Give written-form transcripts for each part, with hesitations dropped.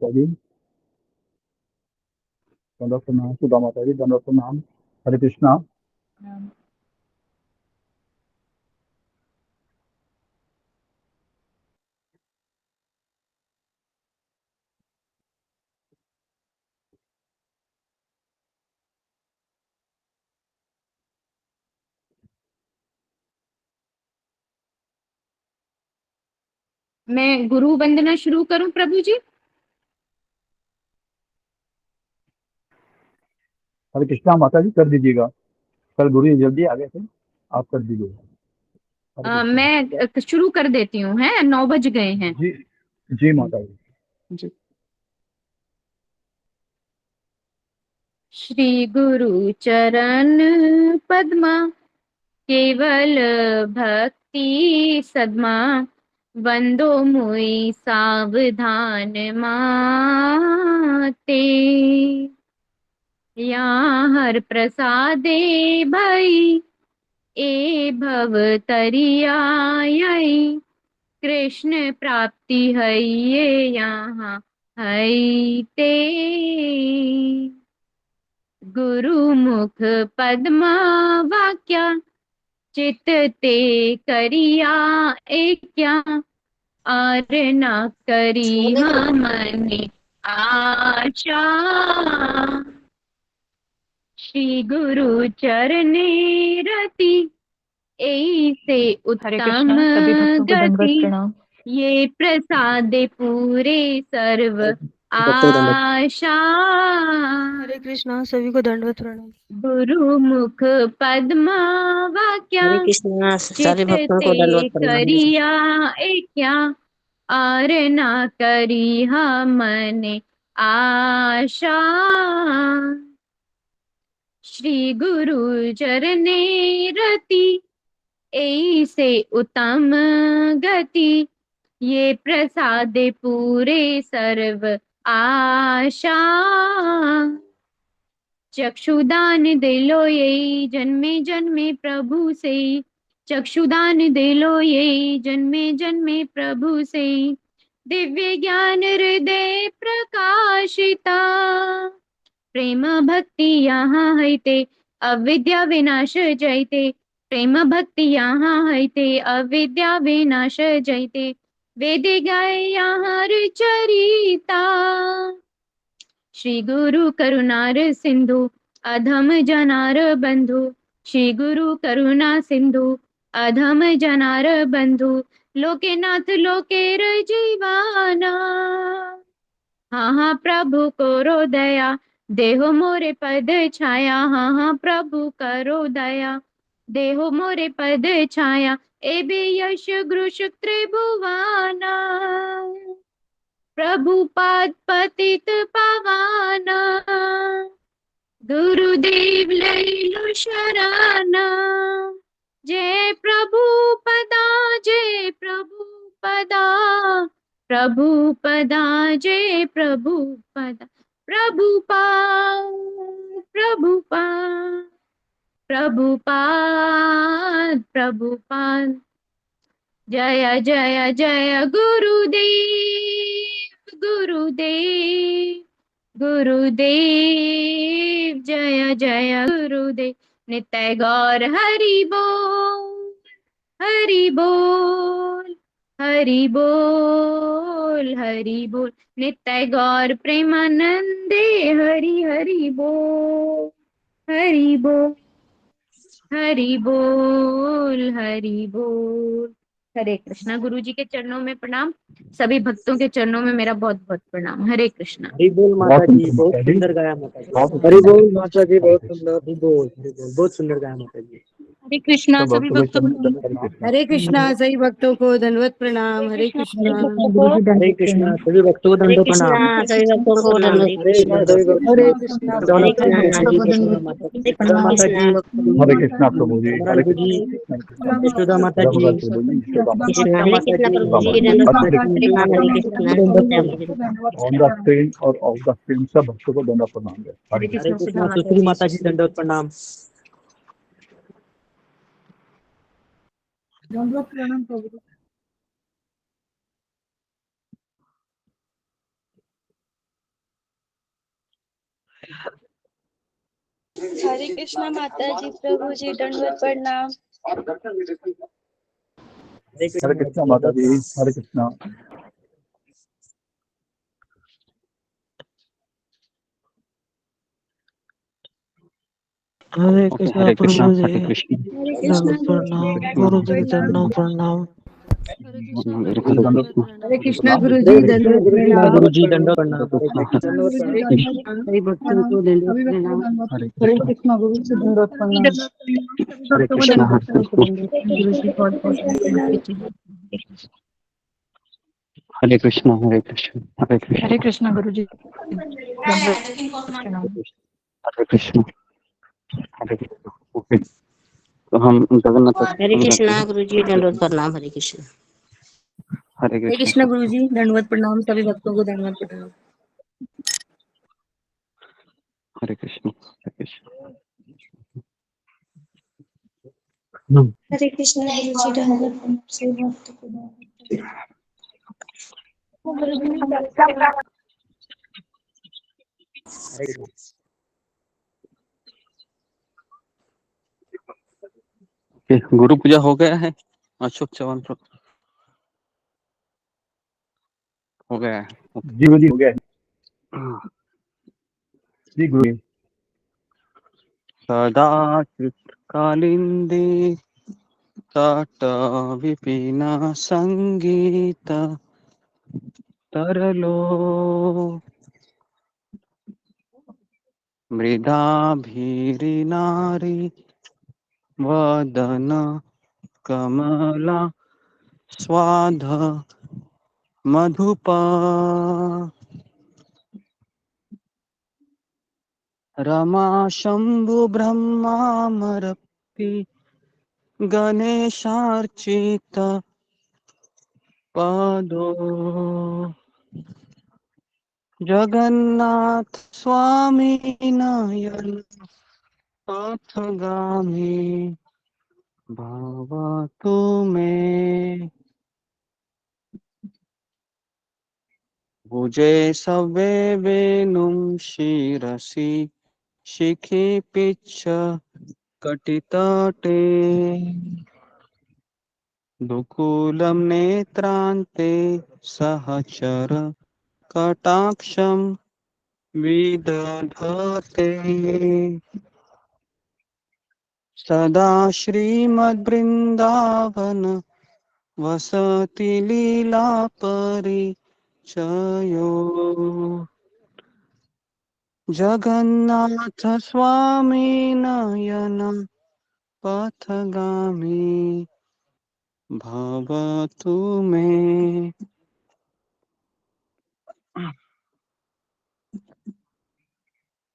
जी दंडवत प्रणाम। सुधा माता जी दंडवत प्रणाम। हरे कृष्णा। मैं गुरु वंदना शुरू करूं प्रभु जी? हरे कृष्णा माता जी कर दीजिएगा। कल गुरु जी जल्दी आ गए थे, आप कर दीजिएगा। हरे कृष्णा। मैं शुरू कर देती हूँ, है 9 बज गए हैं। जी जी माता जी। जी। श्री गुरु चरण पद्मा केवल भक्ति सद्मा वंदो मुई सावधान माते यहाँ हर प्रसादे भई ए भव तरियाई कृष्ण प्राप्ति है ये यहाँ है ते गुरुमुख पद्मा वाक्या चित ते करिया क्या और न करी हमने आशा श्री गुरु चरणे रति ऐसे हरे उत्तम कृष्णा, सभी भक्तों को दंडवत गति प्रणाम। ये प्रसाद पूरे सर्व भक्तों को दंडवत। आशा हरे कृष्णा, सभी को दंडवत प्रणाम। गुरुमुख पद्मा वाक्या हरे कृष्णा, चित सारे भक्तों को ते दंडवत प्रणाम। करिया क्या और ना करी हमने आशा श्री गुरु चरणे रति ऐसे उत्तम गति ये प्रसाद पूरे सर्व आशा चक्षुदान दिलो ये जन्मे जन्मे प्रभु से चक्षुदान दिलो ये जन्मे जन्मे प्रभु से दिव्य ज्ञान हृदय प्रकाशिता प्रेम भक्ति यहाँ है ते अविद्या विनाश जयते प्रेम भक्ति यहाँ है ते अविद्या विनाश जयते वेद गाय यहाँ चरिता श्री गुरु करुणार सिंधु अधम जनार बंधु श्री गुरु करुणा सिंधु अधम जनार बंधु लोकेनाथ लोकेर जीवाना हाँ हाँ प्रभु करो दया देहो मोरे पद छाया हाँ हाँ प्रभु करो दया देहो मोरे पद छाया एबे यश गुरु त्रिभुवाना प्रभु पाद पतित पावाना गुरुदेव लैलो शराना जय प्रभु पदा जय प्रभु पदा प्रभु पदा जय प्रभु पदा प्रभुपाद प्रभुपाद जय जय जय गुरुदेव गुरुदेव गुरुदेव जय जय गुरुदेव नित्य गौर हरि बोल हरि बोल हरि बोल हरि बोल नित्य गौर प्रेमानंदे हरि हरि बोल हरि बोल हरि बोल हरि बोल। हरे कृष्णा। गुरु जी के चरणों में प्रणाम। सभी भक्तों के चरणों में मेरा बहुत बहुत प्रणाम। हरे कृष्णा। हरि बोल माता बहुत जी, सुंदर बहुत माता जी। सुंदर गाया माता जी। बहुत हरि सुंदर बोल माता जी, हरे बहुत कृष्णा। सुंदर। हरि बोल, हरि बोल, बहुत सुंदर गाया माता जी। हरे कृष्णा, सब सभी भक्तों के भक्तों चरणों को में दंडवत दंडवत प्रणाम। प्रणाम। हरे कृष्णा सभी भक्तों को दंडवत प्रणाम। हरे हरे कृष्णा। कृष्णा, गुरु जी हरे दंडवत कृष्णा, प्रणाम। सभी भक्तों को हरे दंडवत प्रणाम। कृष्णा सभी भक्तों को प्रणाम। दंडवत हरे कृष्णा, प्रणाम। सभी भक्तों हरे को कृष्णा प्रणाम। हरे सभी माता कृष्णा जी, भक्तों को जय श्री दंडवत राम माता जी, प्रणाम। जय श्री राम हरे माता कृष्णा जी। हरे कृष्णा प्रभु जी। राम हरे राजू जी, कृष्णा कृष्ण कृष्ण। यशोदा माता जय जी, भगवान प्रभु जी यशोदा माता कृष्णा यशोदा हरे माता कृष्णा जी, प्रभु सुधा जी माता दंडवत हरे कृष्णा। प्रणाम। हरे कृष्णा दंडवत हरे प्रणाम। कृष्णा ऑन द स्क्रीन और ऑफ द स्क्रीन सब भक्तों को दंडवत प्रणाम है। हरे हरे कृष्णा। हरे कृष्णा सुधा कृष्णा, माता सुश्री जी। माता जी, दंडवत प्रणाम। दंडवत प्रणाम प्रभु। हरे कृष्णा माता जी, प्रभु जी, दंडवत प्रणाम। हरे कृष्णा माता जी, हरे कृष्णा। हरे ओके, कृष्णा हरे कृष्णा, प्रभु जी, हरे कृष्ण, हरे कृष्णा दंडवत गुरु जी, प्रणाम, कृष्ण, गुरु दंडवत जी की चरणों प्रणाम। प्रणाम। हरे कृष्णा हरे गुरु जी, दंडवत हरे प्रणाम। कृष्णा गुरु हरे जी कृष्णा दंडवत गुरु कृष्णा प्रणाम। गुरु जी दंडवत प्रणाम। हरे हरे कृष्णा, कृष्ण कृष्णा दंडवत गुरु जी, प्रणाम। दंडवत हरि भक्तों को दंडवत प्रणाम। हरे हरे कृष्णा, कृष्णा गुरु जी दंडवत प्रणाम। हरे हरि कृष्णा, हरे भक्तों को कृष्ण, दंडवत हरे गुरु जी कृष्णा बहुत गुरु बहुत कृष्णा प्रणाम। हरे कृष्णा, हरे कृष्ण, हरे कृष्ण, हरे कृष्णा गुरु जी दंडवत प्रणाम। हरे कृष्ण, हरे कृष्ण। ओके, तो हम जगन्नाथ हरे स्तोत्रम करते कृष्णा हैं। गुरु जी दंडवत प्रणाम। हरे कृष्ण। हरे हरे कृष्ण कृष्णा गुरु स्तोत्रम। जी दंडवत प्रणाम। सभी भक्तों को दंडवत प्रणाम। हरे कृष्ण, हरे कृष्ण। हरे कृष्णा गुरु जी, दंडवत प्रणाम। सभी भक्तों को दंडवत ओके, गुरु पूजा हो गया है। अशोक चौहान हो गया है। जी गुरु जी हो गया है। जी गुरु जी। सदा कालिंदी तट विपिना संगीत तरलो मृदा भीरी नारी वदन कमला स्वाध मधुपा रमा शंभु ब्रह्मामरपि गणेशार्चित पदो जगन्नाथ स्वामी नयन पथगामी भवतु मे भुजे सवे वेणुं शिरसि शिखि पिच्छ कटितटे दुकूलं नेत्रान्ते सहचर कटाक्षं विदधते सदा श्रीमद्बृन्दावन वसति लीला परिचयो जगन्नाथ स्वामी नयन पथगामी भवतु मे।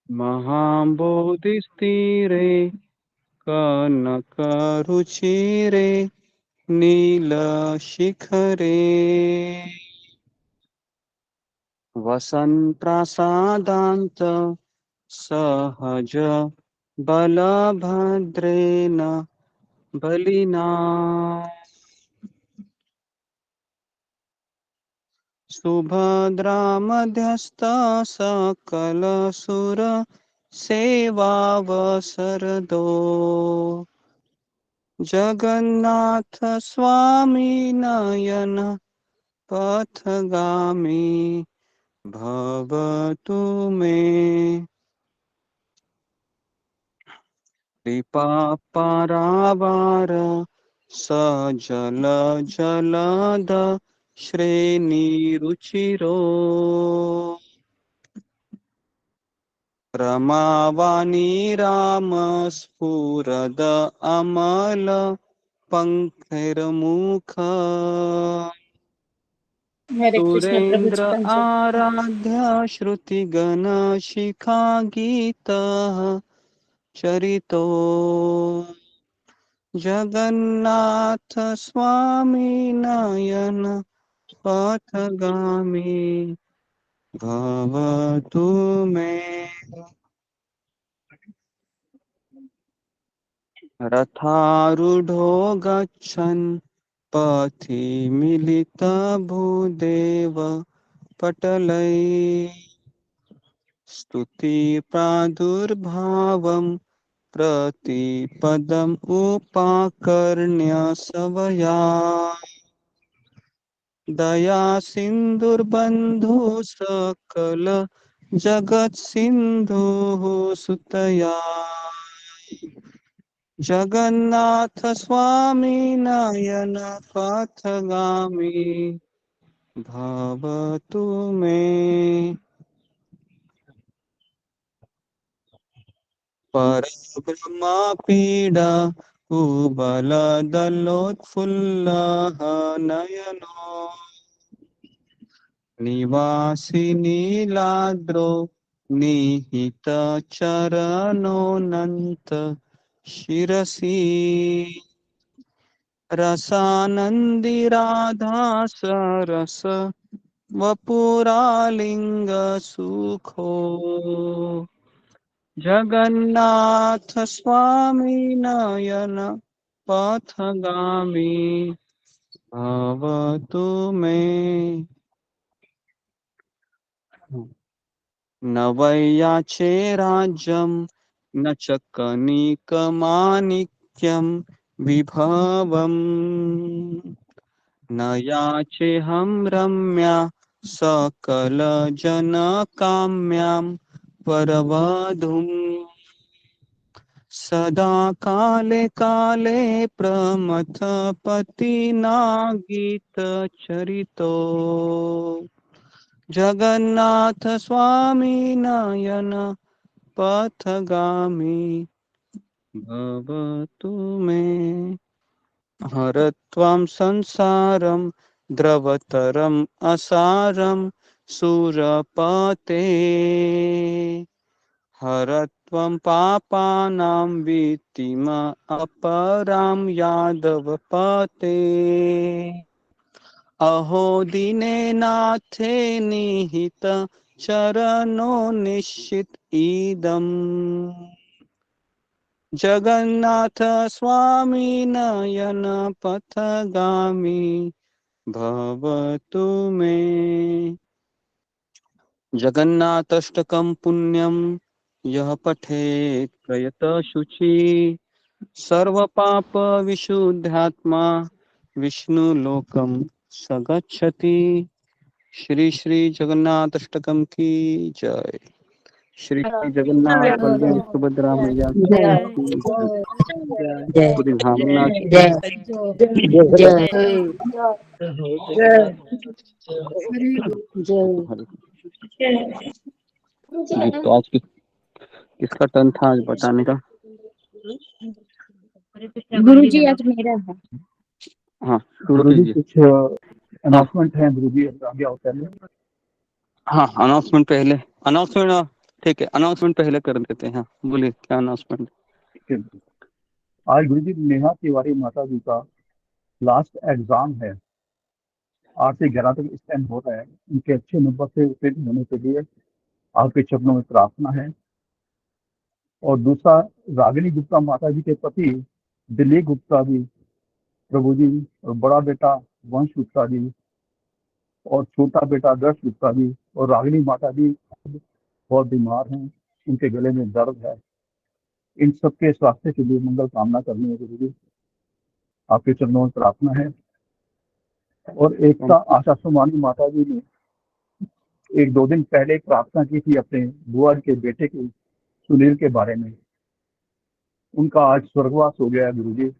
महाबोधिस्थिरे कनकरुचिरे नीलशिखरे वसन्प्रसादान्त सहज बलभद्रेण बलिना सुभद्रा मध्यस्थ सकलसुर सेवावसरदो जगन्नाथ स्वामी नयन पथगामी भवतु मे। कृपा पारावार सजल जलद श्रेणीरुचिरो रमावाणी राम स्फुरद अमल पंखिर्मुख हरे कृष्ण प्रभु सुरेन्द्र जी, दंडवत आराध्य श्रुतिगण शिखा गीत चरितो जगन्नाथ स्वामी नयन पथगामी भवतु मे। रथारूढो गच्छन् पथि मिलित भूदेव पटलै। स्तुति प्रादुर्भावं प्रतिपदम् उपाकर्ण्य सवया दया सिन्धुर्बन्धु सकल जगत् सिन्धुः सुतया जगन्नाथ स्वामी नयन पथगामी भवतु मे परब्रह्म पीडा कुबलदलोत्फुल्लः नयनो निवासी नीलाद्रो निहित चरणोऽनन्त शिरसि रसानन्दी राधा सरस वपुरालिंग सुखो जगन्नाथ स्वामी नयन पथगामी भवतु मे न वैयाचे राज्यं न च कनिकमाणिक्यं विभवम् न याचेऽहं रम्या सकलजनकाम्यां परवधूम् सदा काले काले प्रमथपतिना गीतचरितो जगन्नाथ स्वामी नयन पथगामी भवतु मे हरत्वं संसारं द्रवतरम् असारं सुरपते हरत्वं पापानां वीतिम अपरां यादवपते अहो दीनेनाथे निहित चरणो निश्चित इदम् जगन्नाथ स्वामी नयन पथगामी भवतु मे जगन्नाथाष्टकं पुण्यं यः पठेत् प्रयतः शुचि सर्वपाप विशुद्धात्मा विष्णुलोकं स गच्छति श्री श्री जगन्नाथाष्टकम की जय श्री श्री जगन्नाथ बलदेव सुभद्रा मैया की जय जय पूरी धामना की जय जय जय जी तो आज किसका टर्न था आज बताने का गुरुजी आज मेरा है हाँ शुरू गुरु जी कीजिए कुछ अनाउंसमेंट है गुरु जी आगे होता है हाँ अनाउंसमेंट पहले अनाउंसमेंट ठीक है अनाउंसमेंट पहले कर देते हैं बोलिए क्या अनाउंसमेंट आज गुरु जी नेहा तिवारी माता जी का लास्ट एग्जाम है 8 से 11 तक स्टैंड हो रहा है उनके अच्छे नंबर से उत्तीर्ण होने के लिए आपके चरणों में प्रार्थना है और दूसरा रागिनी गुप्ता माता जी के पति दिलीप गुप्ता जी प्रभु जी और बड़ा बेटा वंश गुप्ता जी और छोटा बेटा दर्श गुप्ता जी और रागिनी माता जी बहुत बीमार हैं उनके गले में दर्द है इन सबके स्वास्थ्य के लिए मंगल कामना करनी है गुरु जी आपके चरणों में प्रार्थना है और एकता आशा सुमानी माता जी ने 1-2 दिन पहले प्रार्थना की थी अपने बुआ के बेटे के सुनील के बारे में उनका आज स्वर्गवास हो गया है गुरु जी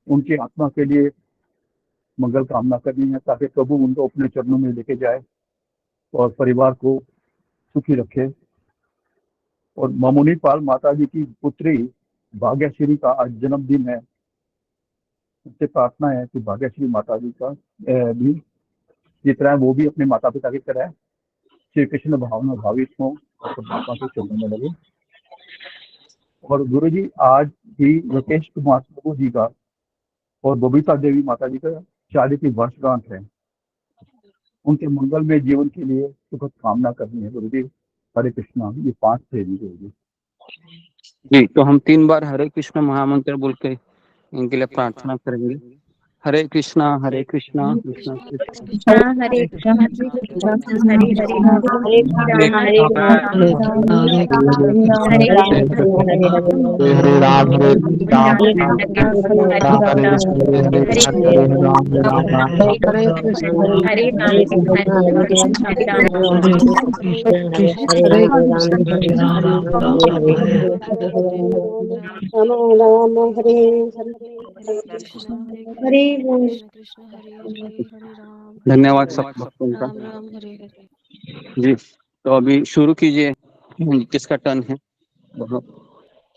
उनकी आत्मा के लिए मंगल कामना करनी है ताकि प्रभु उनको अपने चरणों में लेके जाए और परिवार को सुखी रखे और मामूनी पाल माता जी की पुत्री भाग्यश्री का आज जन्मदिन है उससे प्रार्थना है कि भाग्यश्री माता जी का भी जिस तरह वो भी अपने माता पिता की तरह श्री कृष्ण भावना भावित हो और परमात्मा के चरणों में लगे और गुरु जी आज भी राकेश कुमार प्रभु जी का और बबीता देवी माता जी का 40वीं वर्षगांठ है उनके मंगल में जीवन के लिए सुखद कामना करनी है गुरु जी हरे कृष्णा ये 5 थे गुरु जी जी तो हम 3 बार हरे कृष्ण महामंत्र बोल के इनके लिए प्रार्थना करेंगे हरे कृष्णा कृष्णा कृष्णा कृष्णा कृष्णा हरे कृष्णा हरे हरे राम हरे राम कृष्णा हरे राम हरे हरे राम राम राम हरे राम राम हरे राम हरे राम राम राम हरे राम हरे राम कृष्ण हरे हरे कृष्ण हरे राम राम राम हरे हरे राम कृष्ण हरे राम हरे कृष्णा हरे कृष्णा हरे राम हरे कृष्णा हरे हरे राम कृष्ण हरे राम राम हरे राम हरे हरे राम राम हरे हरे हरे कृष्णा हरे बोल। कृष्ण कृष्ण हरे हरे हरे राम धन्यवाद सब भक्तों का। राम राम हरे हरे। जी, तो अभी शुरू कीजिए। किसका टर्न है?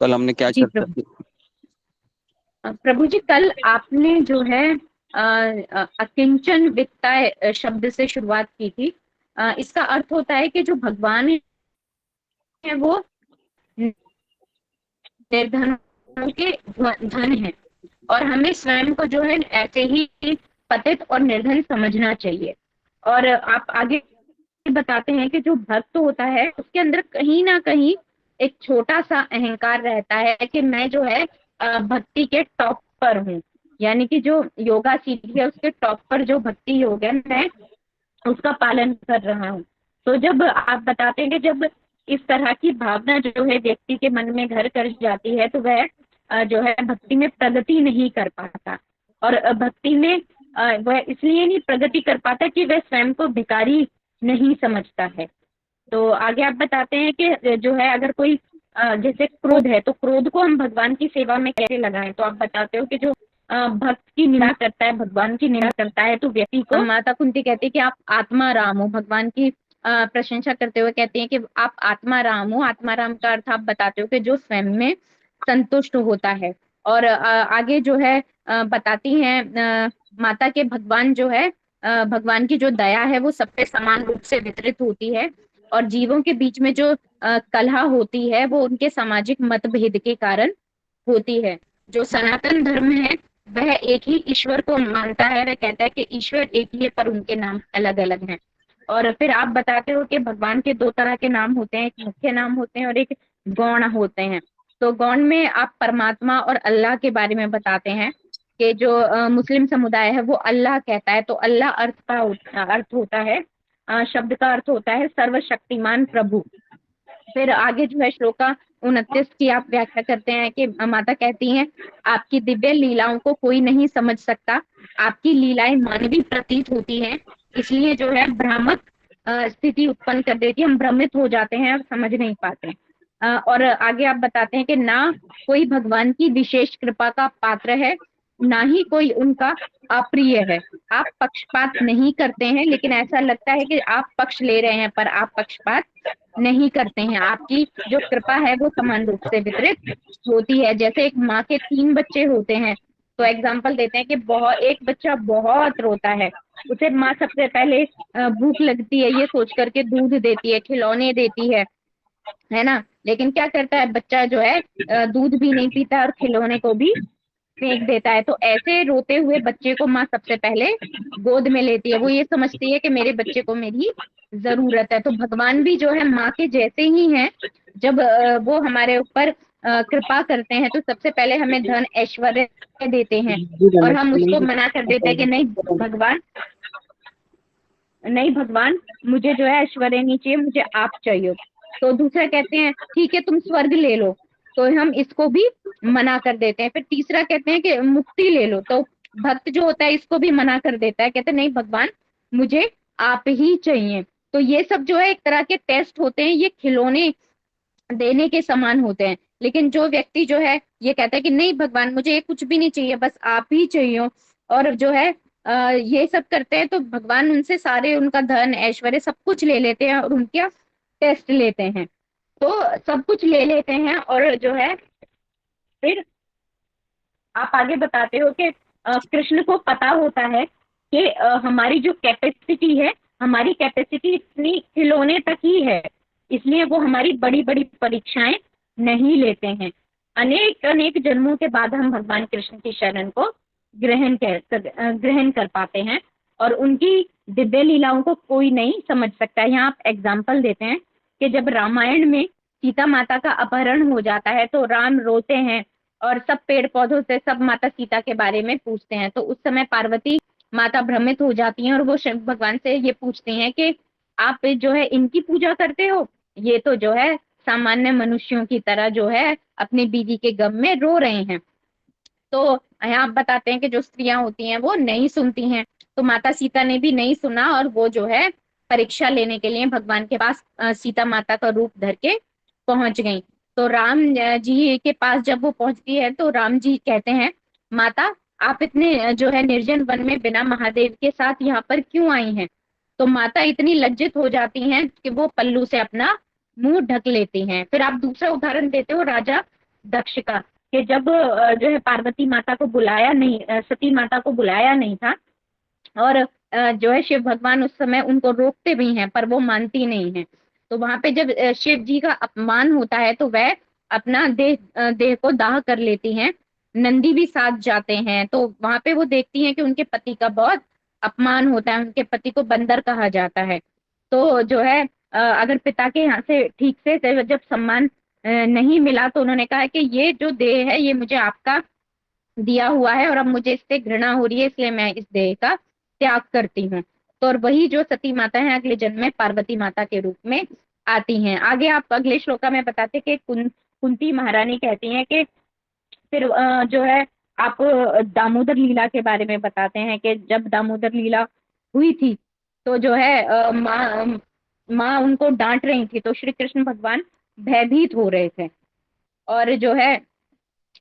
कल हमने क्या जी चर्चा की? प्रभु जी, कल आपने जो है अकिंचन वित्ताय शब्द से शुरुआत की थी। इसका अर्थ होता है कि जो भगवान है वो निर्धनों के धन है, और हमें स्वयं को जो है ऐसे ही पतित और निर्धन समझना चाहिए। और आप आगे बताते हैं कि जो भक्त होता है उसके अंदर कहीं ना कहीं एक छोटा सा अहंकार रहता है कि मैं जो है भक्ति के टॉप पर हूँ, यानी कि जो योगा सीढ़ी है उसके टॉप पर जो भक्ति योग है मैं उसका पालन कर रहा हूँ। तो जब आप बताते हैं कि जब इस तरह की भावना जो है व्यक्ति के मन में घर कर जाती है तो वह जो है भक्ति में प्रगति नहीं कर पाता। और भक्ति में वह इसलिए नहीं प्रगति कर पाता कि वह स्वयं को भिखारी नहीं समझता है। तो आगे आप बताते हैं कि जो है अगर कोई जैसे क्रोध है तो क्रोध को हम भगवान की सेवा में कैसे लगाएं। तो आप बताते हो कि जो भक्त की निंदा करता है, भगवान की निंदा करता है, तो व्यक्ति को माता कुंती कहती है कि आप आत्मा राम हो। भगवान की प्रशंसा करते हुए कहती हैं कि आप आत्मा राम हो। आत्मा राम का अर्थ आप बताते हो कि जो स्वयं में संतुष्ट होता है। और आगे जो है बताती हैं माता के भगवान जो है भगवान की जो दया है वो सब पे समान रूप से वितरित होती है, और जीवों के बीच में जो कलह होती है वो उनके सामाजिक मतभेद के कारण होती है। जो सनातन धर्म है वह एक ही ईश्वर को मानता है। वह कहता है कि ईश्वर एक ही है पर उनके नाम अलग अलग हैं। और फिर आप बताते हो कि भगवान के दो तरह के नाम होते हैं, एक मुख्य नाम होते हैं और एक गौण होते हैं। तो गौण में आप परमात्मा और अल्लाह के बारे में बताते हैं कि जो मुस्लिम समुदाय है वो अल्लाह कहता है। तो अल्लाह अर्थ होता है शब्द का अर्थ होता है सर्वशक्तिमान प्रभु। फिर आगे जो है श्लोका 29 की आप व्याख्या करते हैं कि माता कहती हैं आपकी दिव्य लीलाओं को कोई नहीं समझ सकता, आपकी लीलाएं मानवीय प्रतीत होती हैं, इसलिए जो है भ्रामक स्थिति उत्पन्न कर देती है। हम भ्रमित हो जाते हैं और समझ नहीं पाते। और आगे आप बताते हैं कि ना कोई भगवान की विशेष कृपा का पात्र है, ना ही कोई उनका अप्रिय है। आप पक्षपात नहीं करते हैं, लेकिन ऐसा लगता है कि आप पक्ष ले रहे हैं, पर आप पक्षपात नहीं करते हैं। आपकी जो कृपा है वो समान रूप से वितरित होती है। जैसे एक माँ के 3 बच्चे होते हैं तो एग्जाम्पल देते हैं कि बहुत एक बच्चा बहुत रोता है, उसे माँ सबसे पहले भूख लगती है ये सोच करके दूध देती है, खिलौने देती है ना। लेकिन क्या करता है बच्चा जो है दूध भी नहीं पीता और खिलौने को भी फेंक देता है। तो ऐसे रोते हुए बच्चे को माँ सबसे पहले गोद में लेती है। वो ये समझती है कि मेरे बच्चे को मेरी जरूरत है। तो भगवान भी जो है माँ के जैसे ही हैं। जब वो हमारे ऊपर कृपा करते हैं तो सबसे पहले हमें धन ऐश्वर्य देते हैं, और हम उसको मना कर देते हैं कि भगवान नहीं भगवान मुझे जो है ऐश्वर्य नहीं चाहिए, मुझे आप चाहिए। तो दूसरा कहते हैं ठीक है तुम स्वर्ग ले लो, तो हम इसको भी मना कर देते हैं। फिर तीसरा कहते हैं कि मुक्ति ले लो, तो भक्त जो होता है इसको भी मना कर देता है, कहते हैं नहीं भगवान मुझे आप ही चाहिए। तो ये सब जो है एक तरह के टेस्ट होते हैं, ये खिलौने देने के समान होते हैं। लेकिन जो व्यक्ति जो है ये कहता है कि नहीं भगवान मुझे ये कुछ भी नहीं चाहिए, बस आप ही चाहिए, और जो है ये सब करते हैं, तो भगवान उनसे सारे उनका धन ऐश्वर्य सब कुछ ले लेते हैं और उनका टेस्ट लेते हैं। तो सब कुछ ले लेते हैं और जो है फिर आप आगे बताते हो कि कृष्ण को पता होता है कि हमारी जो कैपेसिटी है, हमारी कैपेसिटी इतनी खिलौने तक ही है, इसलिए वो हमारी बड़ी बड़ी परीक्षाएं नहीं लेते हैं। अनेक अनेक जन्मों के बाद हम भगवान कृष्ण की शरण को ग्रहण कर पाते हैं, और उनकी दिव्य लीलाओं को कोई नहीं समझ सकता। यहाँ आप एग्जाम्पल देते हैं कि जब रामायण में सीता माता का अपहरण हो जाता है तो राम रोते हैं और सब पेड़ पौधों से सब माता सीता के बारे में पूछते हैं। तो उस समय पार्वती माता भ्रमित हो जाती हैं और वो शिव भगवान से ये पूछती हैं कि आप जो है इनकी पूजा करते हो, ये तो जो है सामान्य मनुष्यों की तरह जो है अपनी बीवी के गम में रो रहे हैं। तो यहाँ आप बताते हैं कि जो स्त्रियां होती हैं वो नहीं सुनती हैं। तो माता सीता ने भी नहीं सुना और वो जो है परीक्षा लेने के लिए भगवान के पास सीता माता का रूप धर के पहुंच गई। तो राम जी के पास जब वो पहुंचती है तो राम जी कहते हैं, माता आप इतने जो है निर्जन वन में बिना महादेव के साथ यहाँ पर क्यों आई हैं? तो माता इतनी लज्जित हो जाती हैं कि वो पल्लू से अपना मुंह ढक लेती हैं। फिर आप दूसरा उदाहरण देते हो राजा दक्ष का, कि जब जो है पार्वती माता को बुलाया नहीं, सती माता को बुलाया नहीं था और जो है शिव भगवान उस समय उनको रोकते भी हैं पर वो मानती नहीं है। तो वहां पे जब शिव जी का अपमान होता है तो वह अपना देह को दाह कर लेती हैं। नंदी भी साथ जाते हैं। तो वहां पे वो देखती हैं कि उनके पति का बहुत अपमान होता है, उनके पति को बंदर कहा जाता है। तो जो है अगर पिता के यहाँ से ठीक से जब सम्मान नहीं मिला तो उन्होंने कहा कि ये जो देह है ये मुझे आपका दिया हुआ है और अब मुझे इससे घृणा हो रही है, इसलिए मैं इस देह का त्याग करती हूँ। तो और वही जो सती माता है अगले जन्म में पार्वती माता के रूप में आती हैं। आगे आप अगले श्लोका में बताते कि कुंती महारानी कहती हैं कि फिर जो है आप दामोदर लीला के बारे में बताते हैं कि जब दामोदर लीला हुई थी तो जो है माँ उनको डांट रही थी तो श्री कृष्ण भगवान भयभीत हो रहे थे। और जो है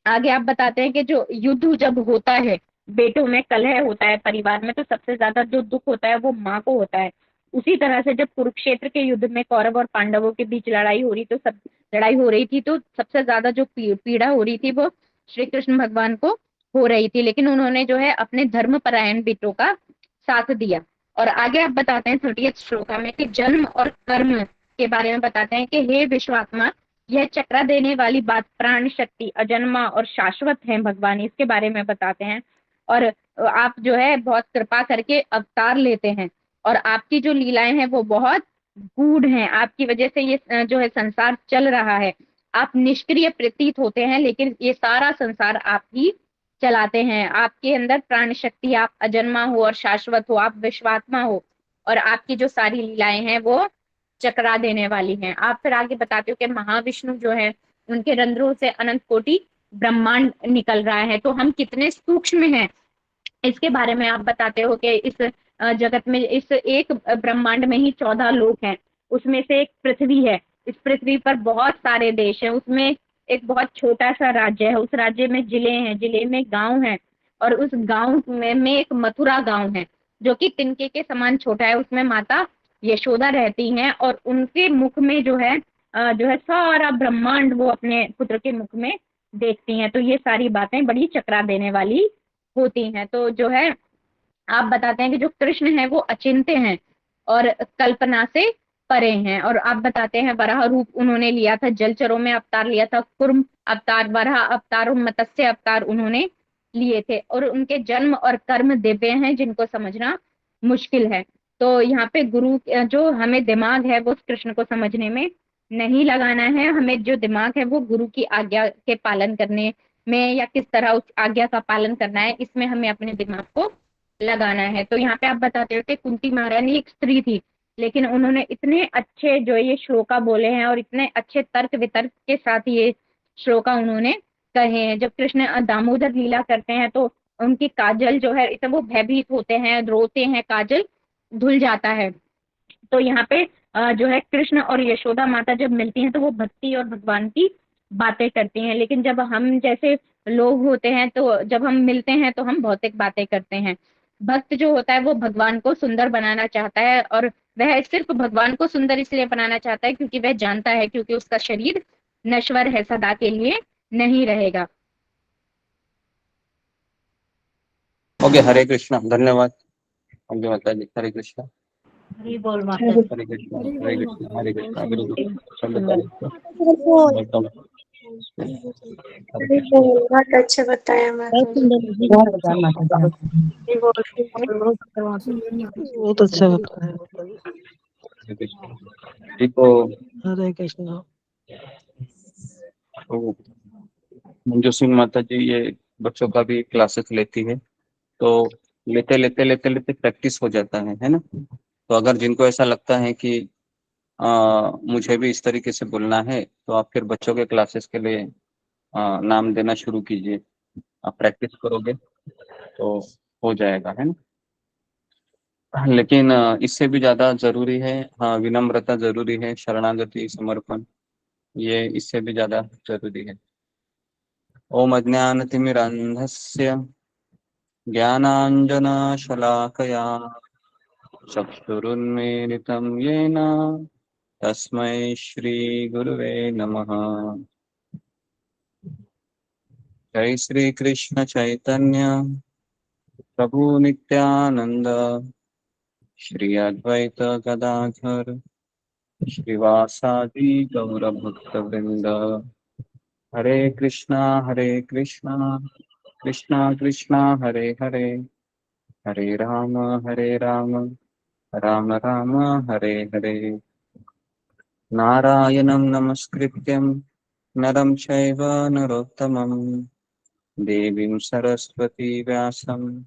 आगे आप बताते हैं कि जो युद्ध जब होता है, बेटों में कलह होता है परिवार में, तो सबसे ज्यादा जो दुख होता है वो माँ को होता है। उसी तरह से जब कुरुक्षेत्र के युद्ध में कौरव और पांडवों के बीच लड़ाई हो रही थी तो सबसे ज्यादा जो पीड़ा हो रही थी वो श्री कृष्ण भगवान को हो रही थी, लेकिन उन्होंने जो है अपने धर्मपरायण बेटों का साथ दिया। और आगे आप बताते हैं 30th श्लोका में कि जन्म और कर्म के बारे में बताते हैं कि हे विश्वात्मा, यह चक्रा देने वाली बात प्राण शक्ति अजन्मा और शाश्वत है भगवान, इसके बारे में बताते हैं। और आप जो है बहुत कृपा करके अवतार लेते हैं और आपकी जो लीलाएं हैं वो बहुत गूढ़ हैं, आपकी वजह से ये जो है संसार चल रहा है। आप निष्क्रिय प्रतीत होते हैं लेकिन ये सारा संसार आप ही चलाते हैं। आपके अंदर प्राण शक्ति, आप अजन्मा हो और शाश्वत हो, आप विश्वात्मा हो और आपकी जो सारी लीलाएं हैं वो चकरा देने वाली हैं। आप फिर आगे बताते हो कि महाविष्णु जो है उनके रंध्रों से अनंत कोटि ब्रह्मांड निकल रहा है, तो हम कितने सूक्ष्म हैं इसके बारे में आप बताते हो कि इस जगत में इस एक ब्रह्मांड में ही 14 लोक हैं, उसमें से एक पृथ्वी है। इस पृथ्वी पर बहुत सारे देश हैं, उसमें एक बहुत छोटा सा राज्य है, उस राज्य में जिले हैं, जिले में गांव हैं और उस गांव में एक मथुरा गांव है जो कि तिनके के समान छोटा है। उसमें माता यशोदा रहती हैं और उनके मुख में जो है सारा ब्रह्मांड वो अपने पुत्र के मुख में देखती हैं। तो ये सारी बातें बड़ी चकरा देने वाली होती हैं। तो जो है आप बताते हैं कि जो कृष्ण है वो अचिंत्य हैं और कल्पना से परे हैं। और आप बताते हैं वराह रूप उन्होंने लिया था, जलचरों में अवतार लिया था, कुर्म अवतार, वराह अवतार और मत्स्य अवतार उन्होंने लिए थे और उनके जन्म और कर्म दिव्य हैं जिनको समझना मुश्किल है। तो यहाँ पे गुरु जो हमें दिमाग है वो कृष्ण को समझने में नहीं लगाना है, हमें जो दिमाग है वो गुरु की आज्ञा के पालन करने में या किस तरह उस आज्ञा का पालन करना है इसमें हमें अपने दिमाग को लगाना है। तो यहाँ पे आप बताते हो कि कुंती महारानी एक स्त्री थी लेकिन उन्होंने इतने अच्छे जो ये श्लोका बोले हैं और इतने अच्छे तर्क वितर्क के साथ ये श्लोका उन्होंने कहे हैं। जब कृष्ण दामोदर लीला करते हैं तो उनकी काजल जो है इतना वो भयभीत होते हैं, रोते हैं, काजल धुल जाता है। तो यहाँ पे जो है कृष्ण और यशोदा माता जब मिलती हैं तो वो भक्ति और भगवान की बातें करती हैं, लेकिन जब हम जैसे लोग होते हैं तो जब हम मिलते हैं तो हम भौतिक बातें करते हैं। भक्त जो होता है वो भगवान को सुंदर बनाना चाहता है और वह सिर्फ भगवान को सुंदर इसलिए बनाना चाहता है क्योंकि वह जानता है क्योंकि उसका शरीर नश्वर है, सदा के लिए नहीं रहेगा। ओके, हरे कृष्णा, धन्यवाद। ओके माता जी, हरे कृष्णा। हरि बोल माता हरे जी। हरे कृष्णा, हरे कृष्णा, हरे कृष्णा, हरे कृष्णा। बोल, हरे बोल, बहुत अच्छा बताया बहुत माता जी। सुंदर जी, बहुत बताया माता जी आपने। बहुत अच्छा बताया माता जी। हरे कृष्णा। ठीक हो। हरे कृष्णा। तो मंजू सिंह माता जी ये बच्चों का भी क्लासेस लेती है, तो लेते लेते लेते लेते प्रैक्टिस हो जाता है ना। तो अगर जिनको ऐसा लगता है कि मुझे भी इस तरीके से बोलना है, तो आप फिर बच्चों के क्लासेस के लिए नाम देना शुरू कीजिए। आप प्रैक्टिस करोगे तो हो जाएगा, है ना। लेकिन इससे भी ज्यादा जरूरी है, हाँ, विनम्रता जरूरी है, शरणागति, समर्पण, ये इससे भी ज्यादा जरूरी है। ओम अज्ञानतिमिरान्धस्य ज्ञानाञ्जनशलाकया चक्षुरुन्मीलितं येन तस्मै श्रीगुरुवे नमः। जय श्री कृष्ण चैतन्य प्रभु नित्यानंद श्री अद्वैत गदाधर श्रीवासादि गौरभक्तवृंद। हरे कृष्णा कृष्णा कृष्णा हरे हरे, हरे राम राम राम हरे हरे। नारायणं नमस्कृत्यं नरं चैव नरोत्तमं देवीं सरस्वती व्यासं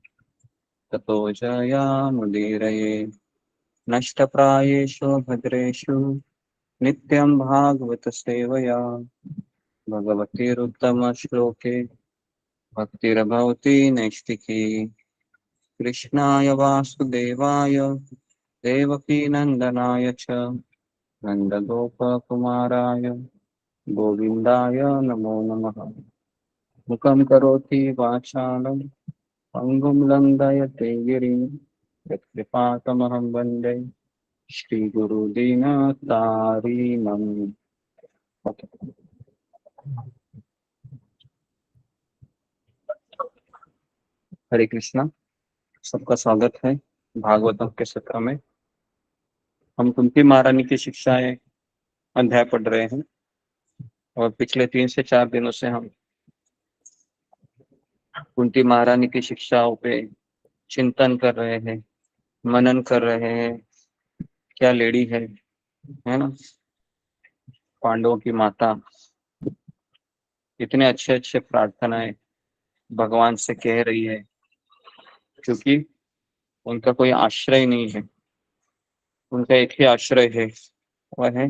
ततो जयामुदीरये। नष्टप्रायेषु भद्रेषु नित्यं भागवत सेवया भगवतीरुत्तमश्लोके भक्तिर्भवति नैष्टिकी। कृष्णाय वासुदेवाय देवकीनन्दनाय च नन्दगोपकुमाराय गोविन्दाय नमो नमः। मुखं करोति वाचालं पङ्गुं लङ्घयते गिरिं यत्कृपातमहं वन्दे श्रीगुरुदीनतारिणम्। हरे कृष्णा, सबका स्वागत है भागवतम के सत्र में। हम कुंती महारानी की शिक्षाएं अध्याय पढ़ रहे हैं और पिछले 3 से 4 दिनों से हम कुंती महारानी की शिक्षाओं पे चिंतन कर रहे हैं, मनन कर रहे हैं। क्या लेडी है ना, पांडवों की माता। इतने अच्छे अच्छे प्रार्थनाएं भगवान से कह रही है, क्योंकि उनका कोई आश्रय नहीं है, उनका एक ही आश्रय है, वह है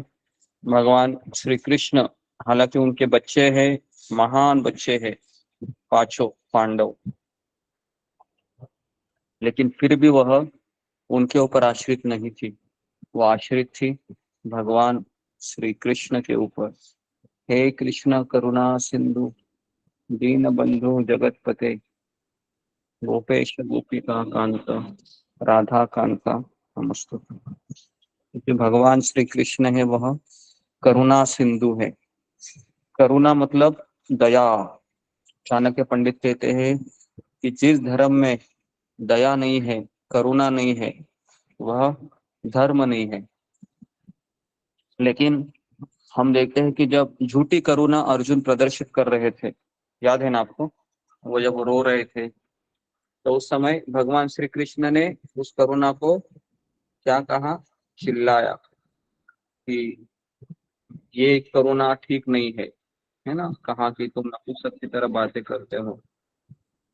भगवान श्री कृष्ण। हालांकि उनके बच्चे हैं, महान बच्चे हैं, 5 पांडव, लेकिन फिर भी वह उनके ऊपर आश्रित नहीं थी, वो आश्रित थी भगवान श्री कृष्ण के ऊपर। हे कृष्ण करुणा सिंधु दीन बंधु जगतपते गोपेश गोपिका कांत राधा कांता नमस्तुते। क्योंकि भगवान श्री कृष्ण है वह करुणा सिंधु है। करुणा मतलब दया। चाणक्य पंडित कहते हैं कि जिस धर्म में दया नहीं है, करुणा नहीं है, वह धर्म नहीं है। लेकिन हम देखते हैं कि जब झूठी करुणा अर्जुन प्रदर्शित कर रहे थे, याद है ना आपको, वो जब रो रहे थे, तो उस समय भगवान श्री कृष्ण ने उस करुणा को क्या कहा, चिल्लाया कि ये करुणा ठीक नहीं है ना। कहा कि तुम नपुंसक की तरह बातें करते हो।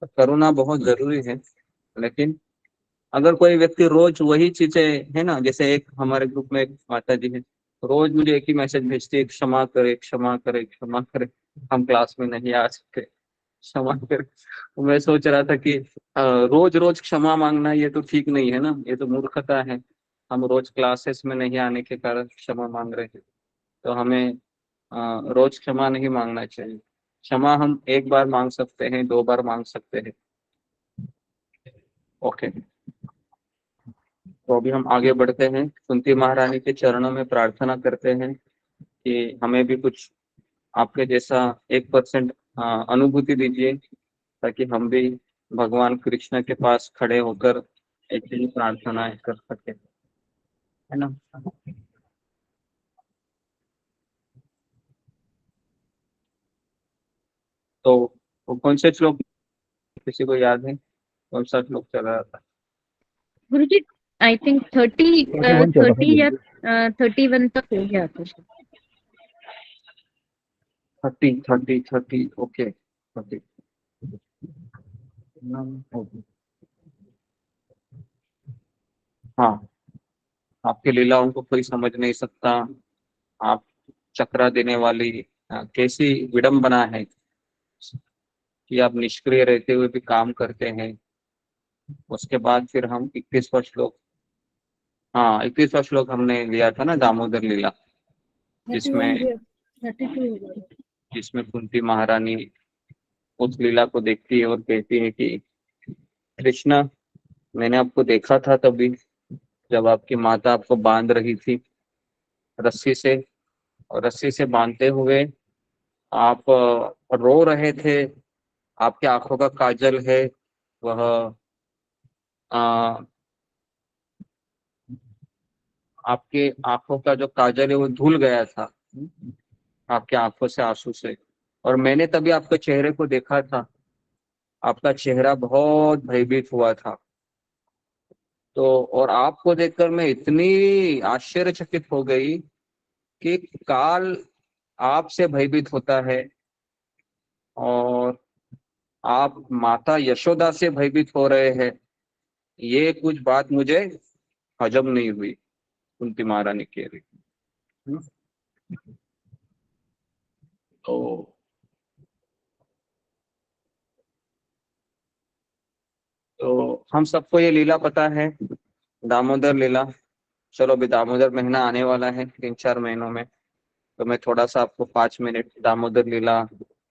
तो करुणा बहुत जरूरी है, लेकिन अगर कोई व्यक्ति रोज वही चीजें, है ना, जैसे एक हमारे ग्रुप में एक माता जी है, रोज मुझे एक ही मैसेज भेजती है, क्षमा करे क्षमा करे क्षमा करे, हम क्लास में नहीं आ सकते, क्षमा करे। तो मैं सोच रहा था कि रोज रोज क्षमा मांगना ये तो ठीक नहीं है ना, ये तो मूर्खता है। हम रोज क्लासेस में नहीं आने के कारण क्षमा मांग रहे हैं, तो हमें रोज क्षमा नहीं मांगना चाहिए। क्षमा हम एक बार मांग सकते हैं, 2 बार मांग सकते हैं। ओके, तो अभी हम आगे बढ़ते हैं, कुंती महारानी के चरणों में प्रार्थना करते हैं कि हमें भी कुछ आपके जैसा 1% अनुभूति दीजिए, ताकि हम भी भगवान कृष्ण के पास खड़े होकर ऐसी प्रार्थनाएं कर सके, है ना। तो वो कौन से श्लोक, किसी को याद है कौन सा श्लोक चल रहा था? गुरुजी आई थिंक 30 31 चल रहा था 30 या गुरुजी। 31 तक हो गया कुछ। 30 ओके। ओके। हाँ, आपकी लीलाओं को कोई समझ नहीं सकता। आप चकरा देने वाली कैसी विडंबना है कि आप निष्क्रिय रहते हुए भी काम करते हैं। उसके बाद फिर हम 21वां श्लोक, हाँ 21वां श्लोक हमने लिया था ना, दामोदर लीला, जिसमें जिसमें कुंती महारानी उस लीला को देखती है और कहती है कि कृष्ण, मैंने आपको देखा था तभी जब आपकी माता आपको बांध रही थी रस्सी से, और रस्सी से बांधते हुए आप रो रहे थे। आपके आंखों का काजल है वह आपके आंखों का जो काजल है वो धुल गया था आपके आंखों से आंसू से, और मैंने तभी आपके चेहरे को देखा था। आपका चेहरा बहुत भयभीत हुआ था। तो और आपको देखकर मैं इतनी आश्चर्यचकित हो गई कि काल आपसे भयभीत होता है और आप माता यशोदा से भयभीत हो रहे हैं। ये कुछ बात मुझे हजम नहीं हुई, कुंती महारानी कह रही। तो हम सबको ये लीला पता है, दामोदर लीला। चलो अभी दामोदर महीना आने वाला है 3-4 महीनों में, तो मैं थोड़ा सा आपको 5 मिनट दामोदर लीला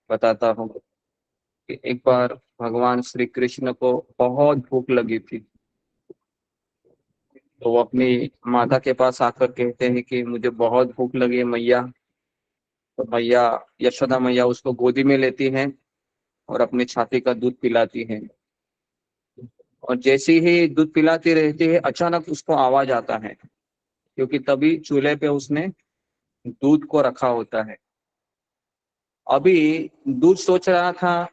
बताता हूँ कि एक बार भगवान श्री कृष्ण को बहुत भूख लगी थी। तो वो अपनी माता के पास आकर कहते हैं कि मुझे बहुत भूख लगी है मैया। तो मैया यशोदा मैया उसको गोदी में लेती हैं और अपनी छाती का दूध पिलाती हैं। और जैसे ही दूध पिलाती रहती है अचानक उसको आवाज आता है, क्योंकि तभी चूल्हे पे उसने दूध को रखा होता है। अभी दूध सोच रहा था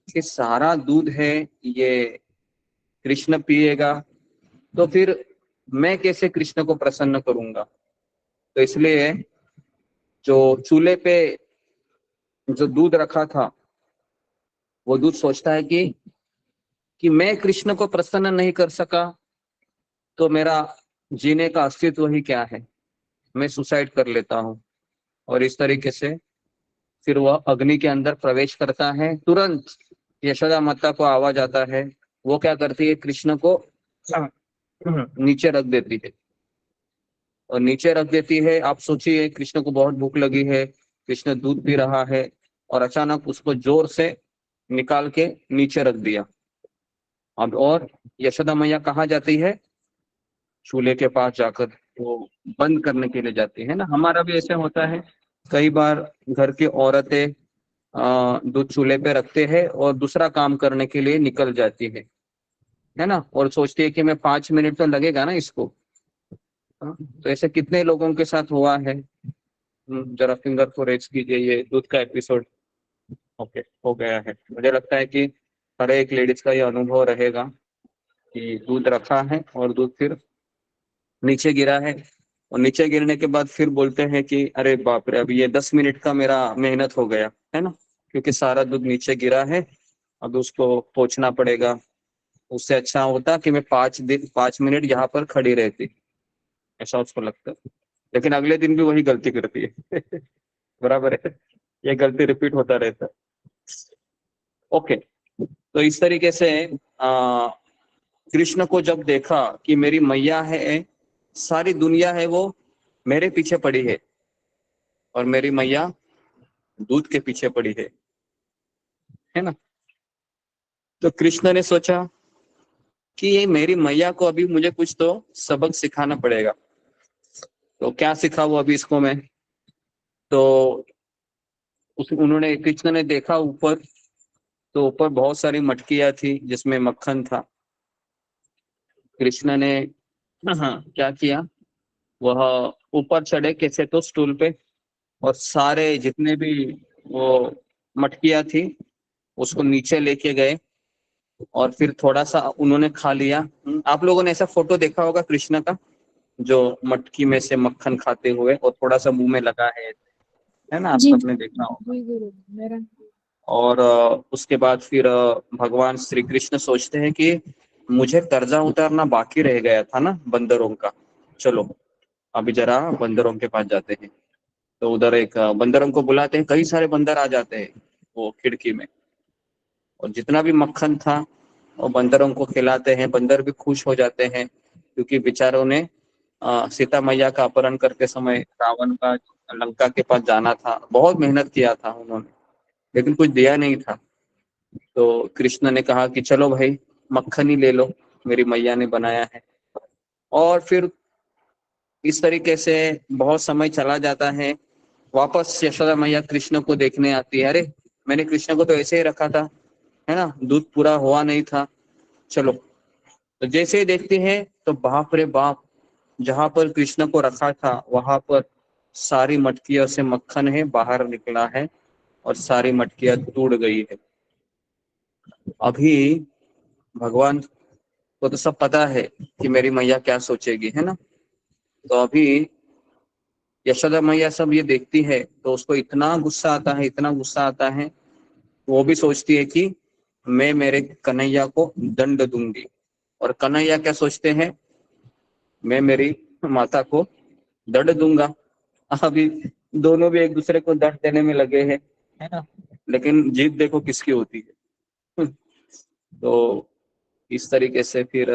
कि सारा दूध है ये कृष्ण पिएगा, तो फिर मैं कैसे कृष्ण को प्रसन्न करूंगा। तो इसलिए जो चूल्हे पे जो दूध रखा था वो दूध सोचता है कि मैं कृष्ण को प्रसन्न नहीं कर सका तो मेरा जीने का अस्तित्व ही क्या है, मैं सुसाइड कर लेता हूँ। और इस तरीके से फिर वह अग्नि के अंदर प्रवेश करता है। तुरंत यशोदा माता को आवाज आता है, वो क्या करती है, कृष्ण को नीचे रख देती है। और नीचे रख देती है, आप सोचिए कृष्ण को बहुत भूख लगी है, कृष्ण दूध पी रहा है और अचानक उसको जोर से निकाल के नीचे रख दिया। अब और यशोदा मैया कहाँ जाती है, चूल्हे के पास जाकर वो बंद करने के लिए जाती है ना। हमारा भी ऐसे होता है, कई बार घर की औरतें दूध चूल्हे पे रखते हैं और दूसरा काम करने के लिए निकल जाती है ना, और सोचती है कि मैं 5 मिनट तो लगेगा ना इसको। तो ऐसे कितने लोगों के साथ हुआ है, जरा फिंगर को रेज कीजिए। ये दूध का एपिसोड ओके हो गया है। मुझे लगता है कि हर एक लेडीज का ये अनुभव रहेगा कि दूध रखा है और दूध फिर नीचे गिरा है, और नीचे गिरने के बाद फिर बोलते हैं कि अरे बाप रे, अभी ये 10 मिनट का मेरा मेहनत हो गया है ना, क्योंकि सारा दूध नीचे गिरा है, अब उसको पोंछना पड़ेगा। उससे अच्छा होता कि मैं 5 मिनट यहाँ पर खड़ी रहती, ऐसा उसको लगता है। लेकिन अगले दिन भी वही गलती करती है बराबर है, ये गलती रिपीट होता रहता है। ओके, तो इस तरीके से कृष्ण को जब देखा कि मेरी मैया है, सारी दुनिया है वो मेरे पीछे पड़ी है और मेरी मैया दूध के पीछे पड़ी है ना। तो कृष्ण ने सोचा कि ये मेरी मैया को अभी मुझे कुछ तो सबक सिखाना पड़ेगा। तो क्या सिखाऊं अभी इसको मैं, तो उन्होंने कृष्ण ने देखा ऊपर, तो ऊपर बहुत सारी मटकियां थी जिसमें मक्खन था। कृष्ण ने क्या किया, वह ऊपर चढ़े कैसे तो स्टूल पे, और सारे जितने भी वो मटकियां थी उसको नीचे लेके गए और फिर थोड़ा सा उन्होंने खा लिया। आप लोगों ने ऐसा फोटो देखा होगा कृष्ण का, जो मटकी में से मक्खन खाते हुए और थोड़ा सा मुंह में लगा है ना, आप जी सबने देखा होगा। और उसके बाद फिर भगवान श्री कृष्ण सोचते हैं कि मुझे कर्जा उतारना बाकी रह गया था ना बंदरों का, चलो अभी जरा बंदरों के पास जाते हैं। तो उधर एक बंदरों को बुलाते हैं, कई सारे बंदर आ जाते हैं वो खिड़की में, और जितना भी मक्खन था वो बंदरों को खिलाते हैं। बंदर भी खुश हो जाते हैं क्योंकि बेचारों ने सीता मैया का अपहरण करते समय रावण का लंका के पास जाना था, बहुत मेहनत किया था उन्होंने, लेकिन कुछ दिया नहीं था। तो कृष्ण ने कहा कि चलो भाई मक्खन ही ले लो, मेरी मैया ने बनाया है। और फिर इस तरीके से बहुत समय चला जाता है। वापस यशोदा मैया कृष्ण को देखने आती है, अरे मैंने कृष्ण को तो ऐसे ही रखा था, है ना, दूध पूरा हुआ नहीं था, चलो। तो जैसे ही देखते हैं तो बाप रे बाप, जहां पर कृष्ण को रखा था वहां पर सारी मटकियों से मक्खन है बाहर निकला है और सारी मटकियां टूट गई है। अभी भगवान को तो सब पता है कि मेरी मैया क्या सोचेगी, है ना। तो अभी यशोदा मैया सब ये देखती है तो उसको इतना गुस्सा आता है, इतना गुस्सा आता है, वो भी सोचती है कि मैं मेरे कन्हैया को दंड दूंगी। और कन्हैया क्या सोचते हैं, मैं मेरी माता को दंड दूंगा। अभी दोनों भी एक दूसरे को दंड देने में लगे हैं, है ना, लेकिन जीत देखो किसकी होती है। तो इस तरीके से फिर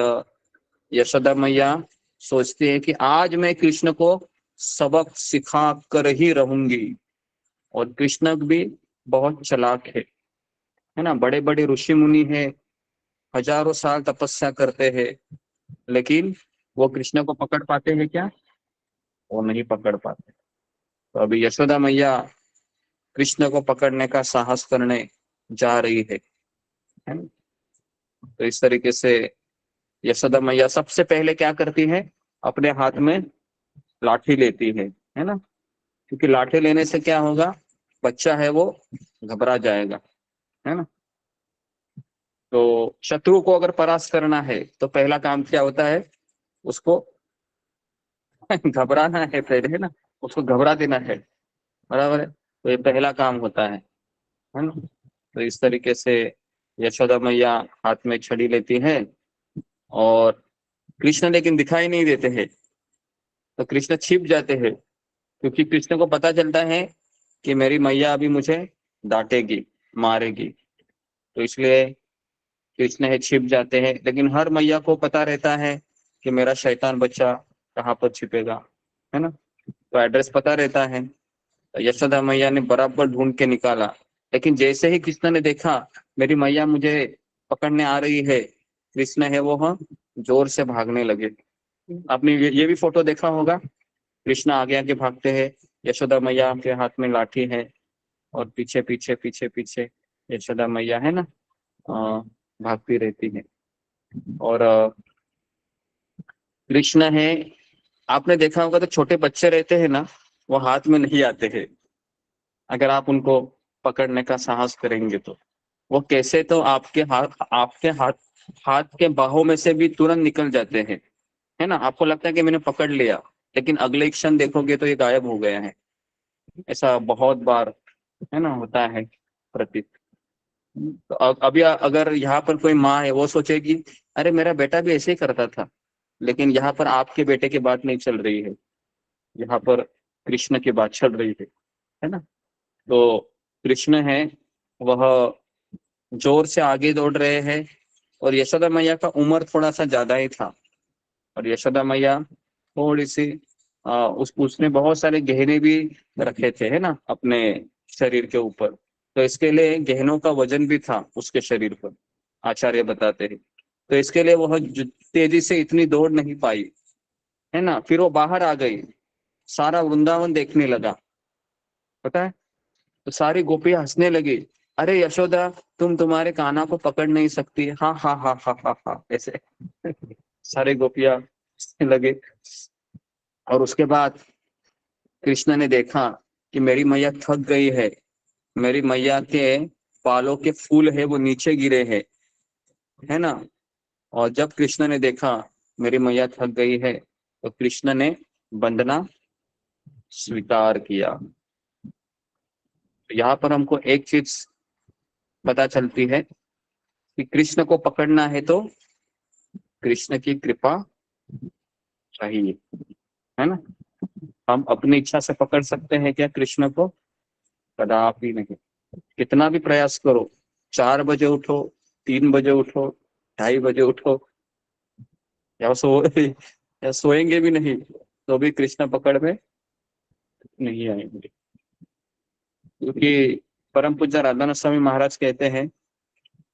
यशोदा मैया सोचती है कि आज मैं कृष्ण को सबक सिखा कर ही रहूंगी। और कृष्ण भी बहुत चालाक है ना, बड़े बड़े ऋषि मुनि है, हजारों साल तपस्या करते हैं, लेकिन वो कृष्ण को पकड़ पाते हैं क्या? वो नहीं पकड़ पाते। तो अभी यशोदा मैया कृष्ण को पकड़ने का साहस करने जा रही है ना? तो इस तरीके से यशोदा मैया सबसे पहले क्या करती है, अपने हाथ में लाठी लेती है ना, क्योंकि लाठी लेने से क्या होगा, बच्चा है वो घबरा जाएगा, है ना। तो शत्रु को अगर परास्त करना है तो पहला काम क्या होता है, उसको घबराना है पहले, है ना, उसको घबरा देना है, बराबर है। तो ये पहला काम होता है ना। तो इस तरीके से यशोदा मैया हाथ में छड़ी लेती है और कृष्ण लेकिन दिखाई नहीं देते हैं, तो कृष्ण छिप जाते हैं, क्योंकि कृष्ण को पता चलता है कि मेरी मैया अभी मुझे डांटेगी, मारेगी। तो इसलिए कृष्ण है छिप जाते हैं, लेकिन हर मैया को पता रहता है कि मेरा शैतान बच्चा कहाँ पर छिपेगा, है ना, तो एड्रेस पता रहता है। तो यशोदा मैया ने बराबर ढूंढ के निकाला, लेकिन जैसे ही कृष्ण ने देखा मेरी मैया मुझे पकड़ने आ रही है, कृष्ण है वो जोर से भागने लगे। आपने ये भी फोटो देखा होगा, कृष्ण आगे आगे भागते हैं, यशोदा मैया के हाथ में लाठी है और पीछे पीछे पीछे पीछे यशोदा मैया है ना, भागती रहती है। और कृष्ण है, आपने देखा होगा तो छोटे बच्चे रहते हैं ना, वो हाथ में नहीं आते हैं, अगर आप उनको पकड़ने का साहस करेंगे तो वो कैसे तो आपके हाथ हाथ के बाहों में से भी तुरंत निकल जाते हैं, है ना। आपको लगता है कि मैंने पकड़ लिया, लेकिन अगले क्षण देखोगे तो ये गायब हो गया है। ऐसा बहुत बार, है ना, होता है प्रतीत। तो अभी अगर यहाँ पर कोई माँ है वो सोचेगी अरे मेरा बेटा भी ऐसे ही करता था, लेकिन यहाँ पर आपके बेटे की बात नहीं चल रही है, यहाँ पर कृष्ण की बात चल रही है ना। तो कृष्ण है वह जोर से आगे दौड़ रहे हैं, और यशोदा मैया का उम्र थोड़ा सा ज्यादा ही था, और यशोदा मैया थोड़ी सी उसने बहुत सारे गहने भी रखे थे, है ना, अपने शरीर के ऊपर। तो इसके लिए गहनों का वजन भी था उसके शरीर पर, आचार्य बताते हैं। तो इसके लिए वह तेजी से इतनी दौड़ नहीं पाई, है ना। फिर वो बाहर आ गई, सारा वृंदावन देखने लगा, पता है। तो सारी गोपियां हंसने लगी, अरे यशोदा तुम तुम्हारे कान्हा को पकड़ नहीं सकती, हाँ हाँ हाँ हाँ हाँ हाँ, ऐसे सारे गोपियां हंसने लगे। और उसके बाद कृष्ण ने देखा कि मेरी मैया थक गई है, मेरी मैया के बालों के फूल है वो नीचे गिरे हैं, है ना। और जब कृष्ण ने देखा मेरी मैया थक गई है, तो कृष्ण ने वंदना स्वीकार किया। तो यहाँ पर हमको एक चीज पता चलती है कि कृष्ण को पकड़ना है तो कृष्ण की कृपा चाहिए, है ना। हम अपनी इच्छा से पकड़ सकते हैं क्या कृष्ण को? कदापि नहीं। कितना भी प्रयास करो, 4 बजे उठो, 3 बजे उठो, 2:30 बजे उठो, या या सोएंगे भी नहीं तो भी कृष्ण पकड़ में नहीं आएंगे। क्योंकि परम पूज्य राधानाथ स्वामी महाराज कहते हैं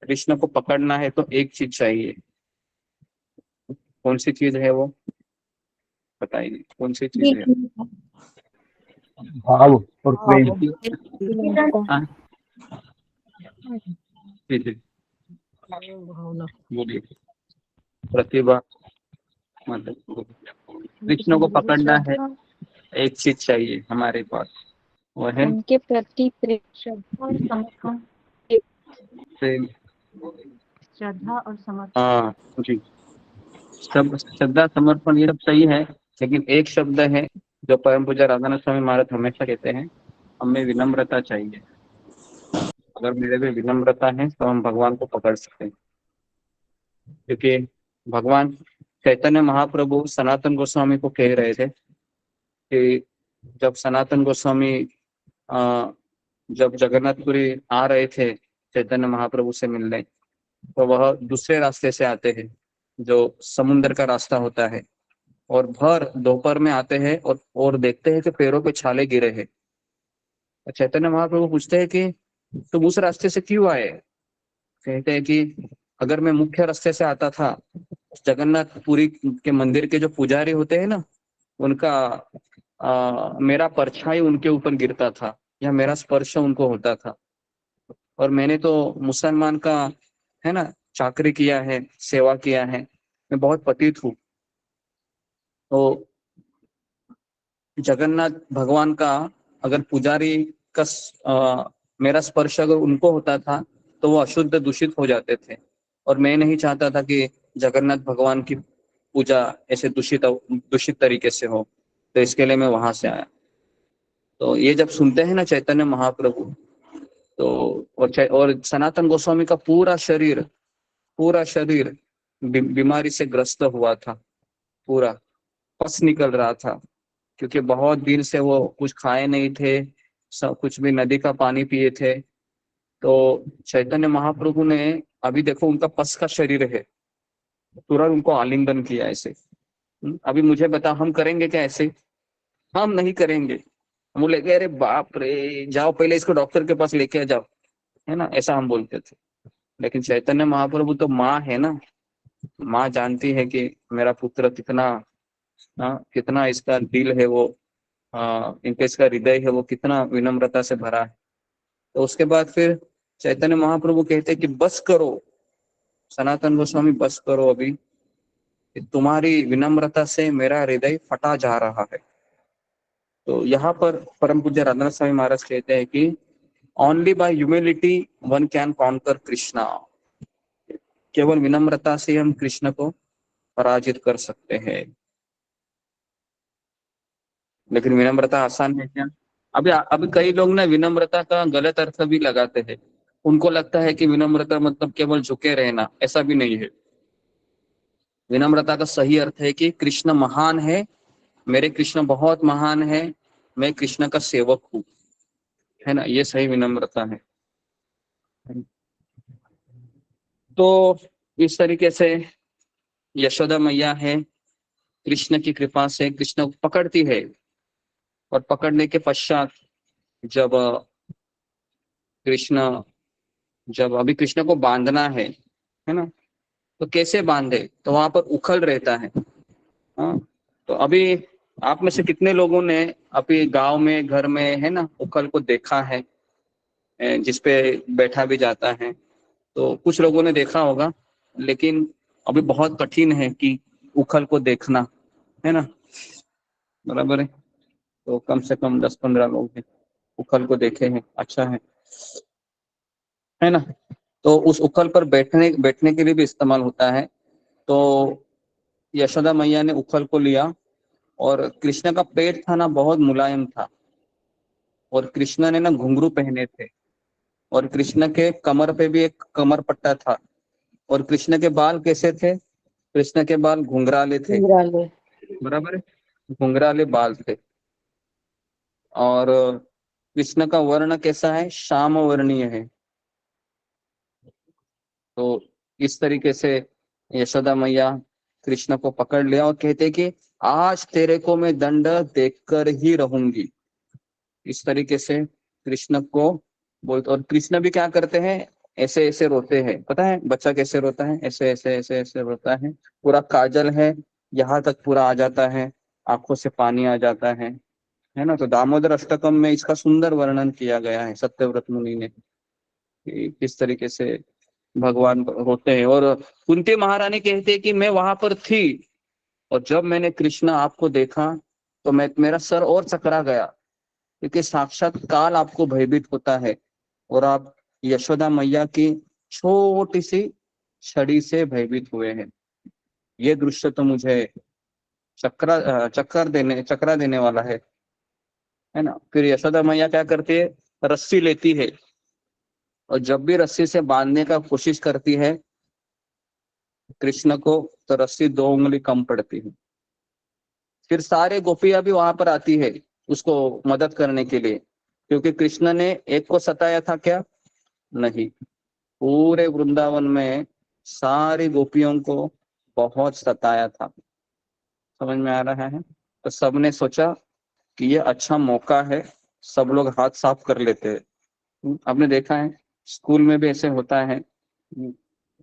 कृष्ण को पकड़ना है तो एक चीज चाहिए। कौन सी चीज है वो? बताइए कौन सी चीज है? भाव और प्रेम। हाँ, जी जी भावना। बोलिए। प्रतिभा, मतलब कृष्ण को पकड़ना है, एक चीज चाहिए हमारे पास, वो है उनके प्रति श्रद्धा और समर्पण। प्रेम। श्रद्धा और समर्पण। हाँ जी, सब श्रद्धा समर्पण ये सब सही है, लेकिन एक शब्द है जो परम पूज्य राधानाथ स्वामी महाराज हमेशा कहते हैं, हमें विनम्रता चाहिए। अगर मेरे में विनम्रता है तो हम भगवान को पकड़ सकते हैं। क्योंकि भगवान चैतन्य महाप्रभु सनातन गोस्वामी को कह रहे थे कि जब सनातन गोस्वामी जब जगन्नाथपुरी आ रहे थे चैतन्य महाप्रभु से मिलने, तो वह दूसरे रास्ते से आते हैं जो समुद्र का रास्ता होता है, और भर दोपहर में आते हैं और देखते हैं कि पैरों पे छाले गिरे हैं। चैतन्य महाप्रभु पूछते हैं कि तुम उस रास्ते से क्यों आए? कहते हैं कि अगर मैं मुख्य रास्ते से आता था, जगन्नाथपुरी के मंदिर के जो पुजारी होते हैं ना, उनका मेरा परछाई उनके ऊपर गिरता था या मेरा स्पर्श उनको होता था। और मैंने तो मुसलमान का, है ना, चाकरी किया है, सेवा किया है, मैं बहुत पतित हूँ। तो जगन्नाथ भगवान का अगर पुजारी का मेरा स्पर्श अगर उनको होता था तो वो अशुद्ध दूषित हो जाते थे, और मैं नहीं चाहता था कि जगन्नाथ भगवान की पूजा ऐसे दूषित तरीके से हो, तो इसके लिए मैं वहां से आया। तो ये जब सुनते हैं ना चैतन्य महाप्रभु, तो और सनातन गोस्वामी का पूरा शरीर बीमारी से ग्रस्त हुआ था, पूरा पस निकल रहा था, क्योंकि बहुत दिन से वो कुछ खाए नहीं थे, सब कुछ भी नदी का पानी पिए थे। तो चैतन्य महाप्रभु ने, अभी देखो उनका पस का शरीर है, तुरंत उनको आलिंगन किया ऐसे। अभी मुझे बता, हम करेंगे क्या ऐसे? हम नहीं करेंगे। हम बोले अरे बाप रे, जाओ पहले इसको डॉक्टर के पास लेके जाओ, है ना, ऐसा हम बोलते थे। लेकिन चैतन्य महाप्रभु तो माँ है ना, माँ जानती है कि मेरा पुत्र कितना, कितना इसका दिल है वो, इनका इसका हृदय है वो कितना विनम्रता से भरा है। तो उसके बाद फिर चैतन्य महाप्रभु कहते कि बस करो सनातन गोस्वामी, बस करो अभी, तुम्हारी विनम्रता से मेरा हृदय फटा जा रहा है। तो यहाँ पर परम पूज्य राधानाथ स्वामी महाराज कहते हैं कि only by humility one can conquer Krishna. केवल विनम्रता से हम कृष्ण को पराजित कर सकते हैं। लेकिन विनम्रता आसान है क्या? अभी कई लोग ना विनम्रता का गलत अर्थ भी लगाते हैं। उनको लगता है कि विनम्रता मतलब केवल झुके रहना, ऐसा भी नहीं है। विनम्रता का सही अर्थ है कि कृष्ण महान है, मेरे कृष्ण बहुत महान है, मैं कृष्ण का सेवक हूँ, है ना, ये सही विनम्रता है। तो इस तरीके से यशोदा मैया है, कृष्ण की कृपा से कृष्ण को पकड़ती है, और पकड़ने के पश्चात जब कृष्ण जब अभी कृष्ण को बांधना है ना, तो कैसे बांधे? तो वहां पर उखल रहता है। हाँ, तो अभी आप में से कितने लोगों ने अभी गांव में, घर में, है ना, उखल को देखा है, जिसपे बैठा भी जाता है? तो कुछ लोगों ने देखा होगा, लेकिन अभी बहुत कठिन है कि उखल को देखना, है ना, बराबर है। तो कम से कम 10-15 लोग हैं उखल को देखे हैं, अच्छा है ना। तो उस उखल पर बैठने के लिए भी इस्तेमाल होता है। तो यशोदा मैया ने उखल को लिया, और कृष्ण का पेट था ना बहुत मुलायम था, और कृष्ण ने ना घुंघरू पहने थे, और कृष्ण के कमर पे भी एक कमर पट्टा था। और कृष्ण के बाल कैसे थे? कृष्ण के बाल घुंघराले थे, बराबर है, घुंघराले बाल थे। और कृष्ण का वर्ण कैसा है? श्याम वर्णीय है। तो इस तरीके से यशोदा मैया कृष्ण को पकड़ लिया और कहते कि आज तेरे को मैं दंड देकर ही रहूंगी। इस तरीके से कृष्ण को बोलते, और कृष्ण भी क्या करते हैं, ऐसे ऐसे रोते हैं। पता है बच्चा कैसे रोता है? ऐसे ऐसे ऐसे ऐसे रोता है, पूरा काजल है यहाँ तक पूरा आ जाता है, आंखों से पानी आ जाता है ना। तो दामोदर अष्टकम में इसका सुंदर वर्णन किया गया है सत्यव्रत मुनि ने, कि किस तरीके से भगवान होते हैं। और कुंती महारानी कहते हैं कि मैं वहां पर थी और जब मैंने कृष्ण आपको देखा तो मेरा सर और चकरा गया, क्योंकि साक्षात काल आपको भयभीत होता है और आप यशोदा मैया की छोटी सी छड़ी से भयभीत हुए हैं। ये दृश्य तो मुझे चकरा देने वाला है ना। फिर यशोदा मैया क्या करती है, रस्सी लेती है और जब भी रस्सी से बांधने का कोशिश करती है कृष्ण को, तो रस्सी 2 उंगली कम पड़ती है। फिर सारे गोपियां भी वहां पर आती है उसको मदद करने के लिए, क्योंकि कृष्ण ने एक को सताया था क्या? नहीं, पूरे वृंदावन में सारी गोपियों को बहुत सताया था। समझ में आ रहा है? तो सबने सोचा कि ये अच्छा मौका है, सब लोग हाथ साफ कर लेते हैं। आपने देखा है स्कूल में भी ऐसे होता है।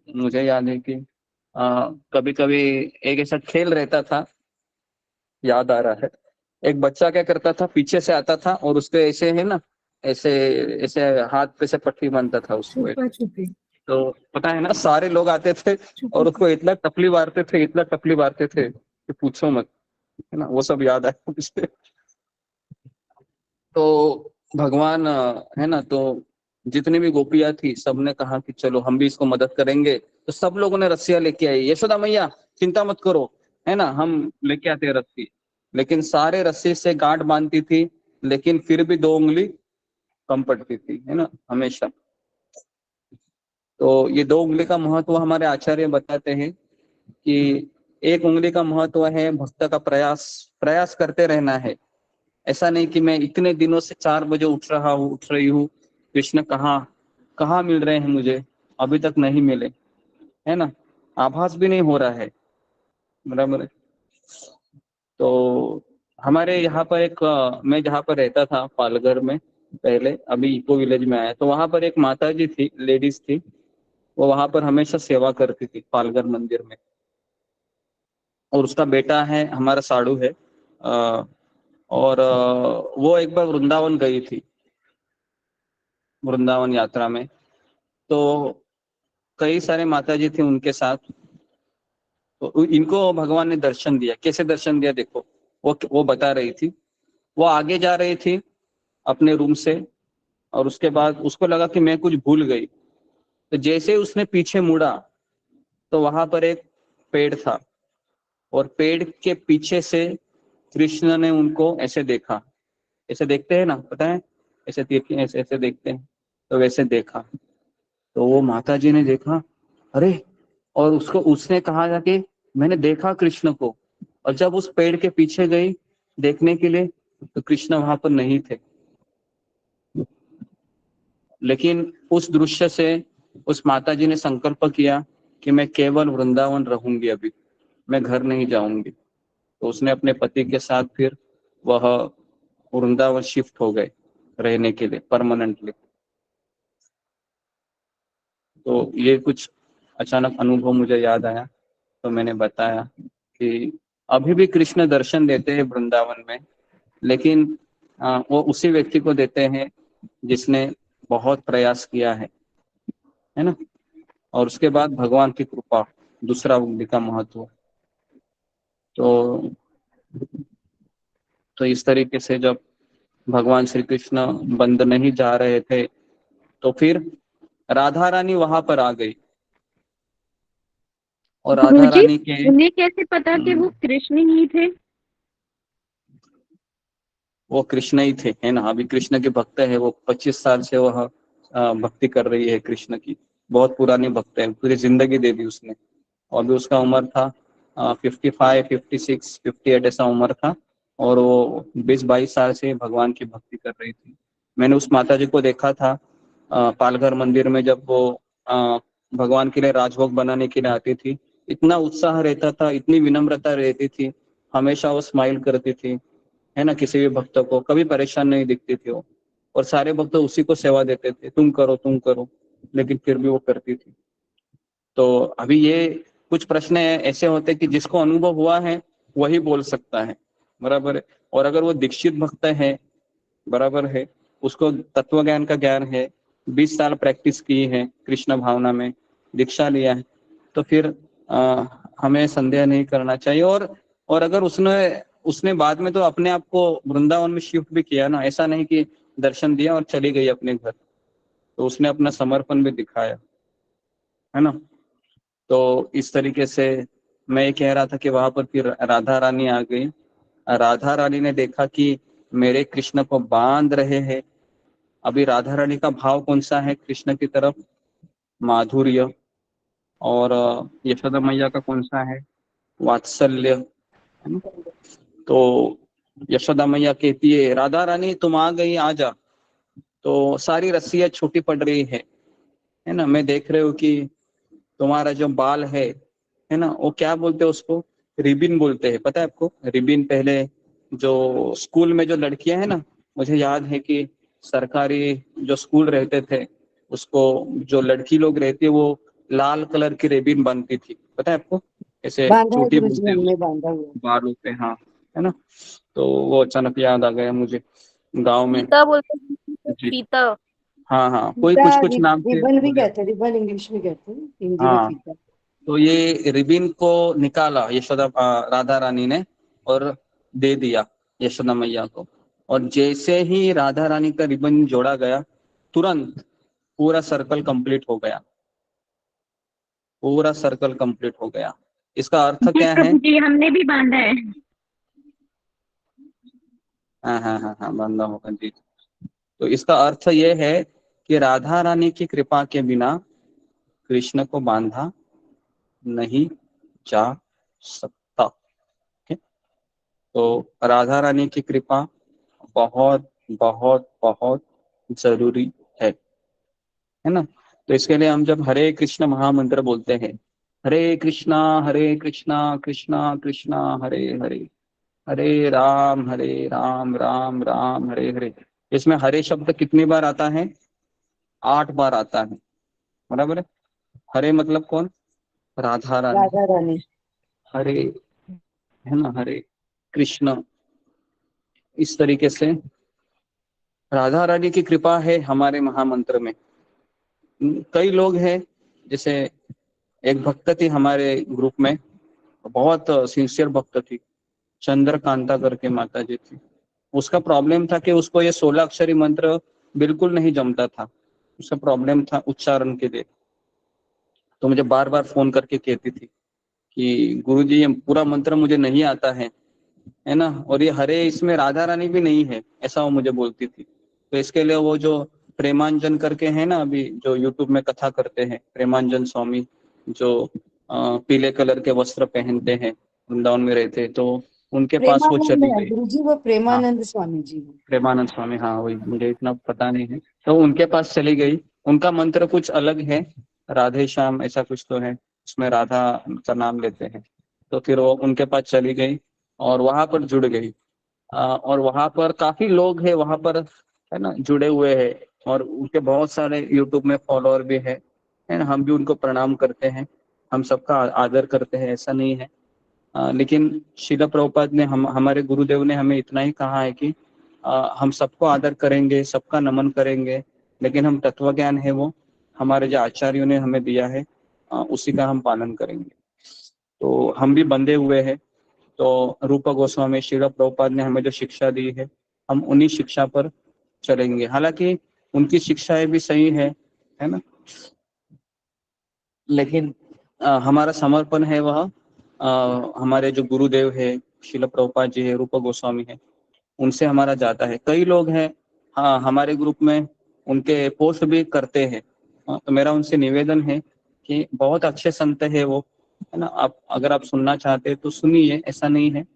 मुझे याद है कि कभी कभी एक ऐसा खेल रहता था, याद आ रहा है, एक बच्चा क्या करता था, पीछे से आता था और उसके ऐसे है ना, ऐसे ऐसे हाथ पे से पट्टी बांधता था उसको। तो पता है ना, सारे लोग आते थे और उसको इतना टपली मारते थे, इतना टपली मारते थे कि पूछो मत, है ना। वो सब याद आया मुझे। तो भगवान है ना, तो जितनी भी गोपियां थी सबने कहा कि चलो हम भी इसको मदद करेंगे। तो सब लोगों ने रस्सियां लेके आई, यशोदा मैया चिंता मत करो, है ना, हम लेके आते हैं रस्सी। लेकिन सारे रस्सी से गांठ बांधती थी, लेकिन फिर भी 2 उंगली कम पड़ती थी, है ना, हमेशा। तो ये 2 उंगली का महत्व हमारे आचार्य बताते हैं कि 1 उंगली का महत्व है भक्त का प्रयास प्रयास करते रहना है। ऐसा नहीं कि मैं इतने दिनों से 4 बजे उठ रही हूँ, कृष्ण कहाँ कहाँ मिल रहे हैं मुझे, अभी तक नहीं मिले, है ना, आभास भी नहीं हो रहा है, बराबर है। तो हमारे यहाँ पर एक मैं जहाँ पर रहता था पालघर में पहले, अभी इको विलेज में आया, तो वहां पर एक माता जी थी, लेडीज थी, वो वहां पर हमेशा सेवा करती थी पालघर मंदिर में। और उसका बेटा है हमारा साड़ू है, और वो एक बार वृंदावन गई थी, वृंदावन यात्रा में। तो कई सारे माता जी थे उनके साथ। तो इनको भगवान ने दर्शन दिया। कैसे दर्शन दिया देखो, वो बता रही थी, वो आगे जा रही थी अपने रूम से, और उसके बाद उसको लगा कि मैं कुछ भूल गई। तो जैसे उसने पीछे मुड़ा तो वहां पर एक पेड़ था, और पेड़ के पीछे से कृष्ण ने उनको ऐसे देखा, ऐसे देखते हैं ना, पता है, ऐसे ऐसे देखते हैं, तो वैसे देखा। तो वो माता जी ने देखा, अरे, और उसने कहा जाके मैंने देखा कृष्ण को। और जब उस पेड़ के पीछे गई देखने के लिए तो कृष्ण वहां पर नहीं थे। लेकिन उस दृश्य से उस माता जी ने संकल्प किया कि मैं केवल वृंदावन रहूंगी, अभी मैं घर नहीं जाऊंगी। तो उसने अपने पति के साथ फिर वह वृंदावन शिफ्ट हो गए रहने के लिए परमानेंटली। तो ये कुछ अचानक अनुभव मुझे याद आया, तो मैंने बताया कि अभी भी कृष्ण दर्शन देते हैं वृंदावन में, लेकिन वो उसी व्यक्ति को देते हैं जिसने बहुत प्रयास किया है ना। और उसके बाद भगवान की कृपा, दूसरा उंगली का महत्व। तो इस तरीके से जब भगवान श्री कृष्ण बंद नहीं जा रहे थे तो फिर राधा रानी वहां पर आ गई, और राधा गुरुजी, रानी के उन्हें कैसे पता कि वो कृष्ण ही थे? वो कृष्ण ही थे, है ना। अभी कृष्ण के भक्त है वो, 25 साल से वह भक्ति कर रही है कृष्ण की, बहुत पुरानी भक्त है, पूरी जिंदगी दे दी उसने। और भी उसका उम्र था 55, 56, 58 ऐसा उम्र था, और वो 20-22 साल से भगवान की भक्ति कर रही थी। मैंने उस माता जी को देखा था पालघर मंदिर में, जब वो भगवान के लिए राजभोग बनाने के लिए आती थी। इतना उत्साह रहता था, इतनी विनम्रता रहती थी, हमेशा वो स्माइल करती थी, है ना, किसी भी भक्त को कभी परेशान नहीं दिखती थी वो। और सारे भक्त उसी को सेवा देते थे, तुम करो, लेकिन फिर भी वो करती थी। तो अभी ये कुछ प्रश्न ऐसे होते कि जिसको अनुभव हुआ है वही बोल सकता है, बराबर है। और अगर वो दीक्षित भक्त है, बराबर है, उसको तत्व ज्ञान का ज्ञान है, 20 साल प्रैक्टिस की है कृष्ण भावना में, दीक्षा लिया है, तो फिर हमें संदेह नहीं करना चाहिए। और अगर उसने बाद में तो अपने आप को वृंदावन में शिफ्ट भी किया ना, ऐसा नहीं कि दर्शन दिया और चली गई अपने घर, तो उसने अपना समर्पण भी दिखाया, है ना। तो इस तरीके से मैं ये कह रहा था कि वहां पर फिर राधा रानी आ गई। राधा रानी ने देखा कि मेरे कृष्ण को बांध रहे हैं। अभी राधा रानी का भाव कौन सा है कृष्ण की तरफ? माधुर्य। और यशोदा मैया का कौन सा है? वात्सल्य, है ना। तो यशोदा मैया कहती है राधा रानी तुम आ गई, आ जा। तो सारी रस्सियां छोटी पड़ रही है ना। मैं देख रही हूँ कि तुम्हारा जो बाल है ना, वो क्या बोलते हैं उसको? रिबिन बोलते हैं, पता है आपको? रिबिन पहले जो स्कूल में जो लड़कियां है ना, मुझे याद है कि सरकारी जो स्कूल रहते थे, उसको जो लड़की लोग रहती है वो लाल कलर की रिबिन बांधती थी, पता है आपको? ऐसे बांधा है चोटी गुरुजी, बोलते हैं हमने उसको, बांधा हुआ। बालों पे, हाँ, है ना। तो वो अचानक याद आ गया मुझे, गांव में। फीता बोलते हैं, जी, फीता। हाँ हाँ, कोई फीता, कुछ कुछ नाम से रिबन भी बोले। कहते हैं, रिबन इंग्लिश में कहते हैं, हिंदी में हाँ, फीता। तो ये रिबिन को निकाला यशोदा राधा रानी ने और दे दिया यशोदा मैया को। और जैसे ही राधा रानी का रिबन जोड़ा गया, तुरंत पूरा सर्कल कंप्लीट हो गया, पूरा सर्कल कंप्लीट हो गया। इसका अर्थ जी क्या है? प्रभु जी, हमने भी बांधा है। हाँ हाँ हाँ हाँ, बंदा होगा जी। तो इसका अर्थ ये है कि राधा रानी की कृपा के बिना कृष्ण को बांधा नहीं जा सकता। ठीक है? तो राधा रानी की कृपा बहुत बहुत बहुत जरूरी है ना। तो इसके लिए हम जब हरे कृष्ण महामंत्र बोलते हैं, हरे कृष्णा कृष्णा कृष्णा हरे हरे, हरे राम राम राम हरे हरे, इसमें हरे शब्द कितनी बार आता है? 8 बार आता है, बराबर है। हरे मतलब कौन? राधा रानी। राधा रानी। हरे, है ना, हरे कृष्ण। इस तरीके से राधा रानी की कृपा है हमारे महामंत्र में। कई लोग हैं, जैसे एक भक्त थी हमारे ग्रुप में, बहुत सिंसियर भक्त थी, चंद्रकांता करके माता जी थी। उसका प्रॉब्लम था कि उसको ये 16 अक्षरी मंत्र बिल्कुल नहीं जमता था। उसका प्रॉब्लम था उच्चारण के लिए। तो मुझे बार बार फोन करके कहती थी कि गुरुजी ये पूरा मंत्र मुझे नहीं आता है ना, और ये हरे इसमें राधा रानी भी नहीं है, ऐसा वो मुझे बोलती थी। तो इसके लिए वो जो प्रेमांजन करके है ना, अभी जो यूट्यूब में कथा करते हैं, प्रेमांजन स्वामी, जो पीले कलर के वस्त्र पहनते हैं, वृंदावन में रहते हैं, तो उनके पास वो प्रेमानंद चली है गई। गुरुजी, वो हाँ, प्रेमानंद स्वामी जी हैं। प्रेमानंद स्वामी, हाँ वही, मुझे इतना पता नहीं है। तो उनके पास चली गई। उनका मंत्र कुछ अलग है, राधे श्याम ऐसा कुछ तो है, उसमें राधा का नाम लेते हैं। तो फिर वो उनके पास चली गई और वहां पर जुड़ गई। और वहां पर काफी लोग हैं वहां पर, है ना, जुड़े हुए हैं, और उनके बहुत सारे यूट्यूब में फॉलोअर भी है ना। हम भी उनको प्रणाम करते हैं, हम सबका आदर करते हैं, ऐसा नहीं है। लेकिन शिला प्रभुपाद ने हमारे गुरुदेव ने हमें इतना ही कहा है कि हम सबको आदर करेंगे, सबका नमन करेंगे, लेकिन हम तत्व ज्ञान है वो हमारे जो आचार्यों ने हमें दिया है उसी का हम पालन करेंगे। तो हम भी बंधे हुए हैं। तो रूप गोस्वामी शिला प्रभुपाद ने हमें जो शिक्षा दी है, हम उन्हीं शिक्षा पर चलेंगे। हालांकि उनकी शिक्षाएं भी सही है ना, लेकिन हमारा समर्पण है वह हमारे जो गुरुदेव है, शिला प्रभुपाद जी है, रूप गोस्वामी है, उनसे हमारा जाता है। कई लोग हैं हाँ हमारे ग्रुप में, उनके पोस्ट भी करते हैं। तो मेरा उनसे निवेदन है कि बहुत अच्छे संत है वो, है ना, आप अगर आप सुनना चाहते हैं तो सुनिए, ऐसा नहीं है।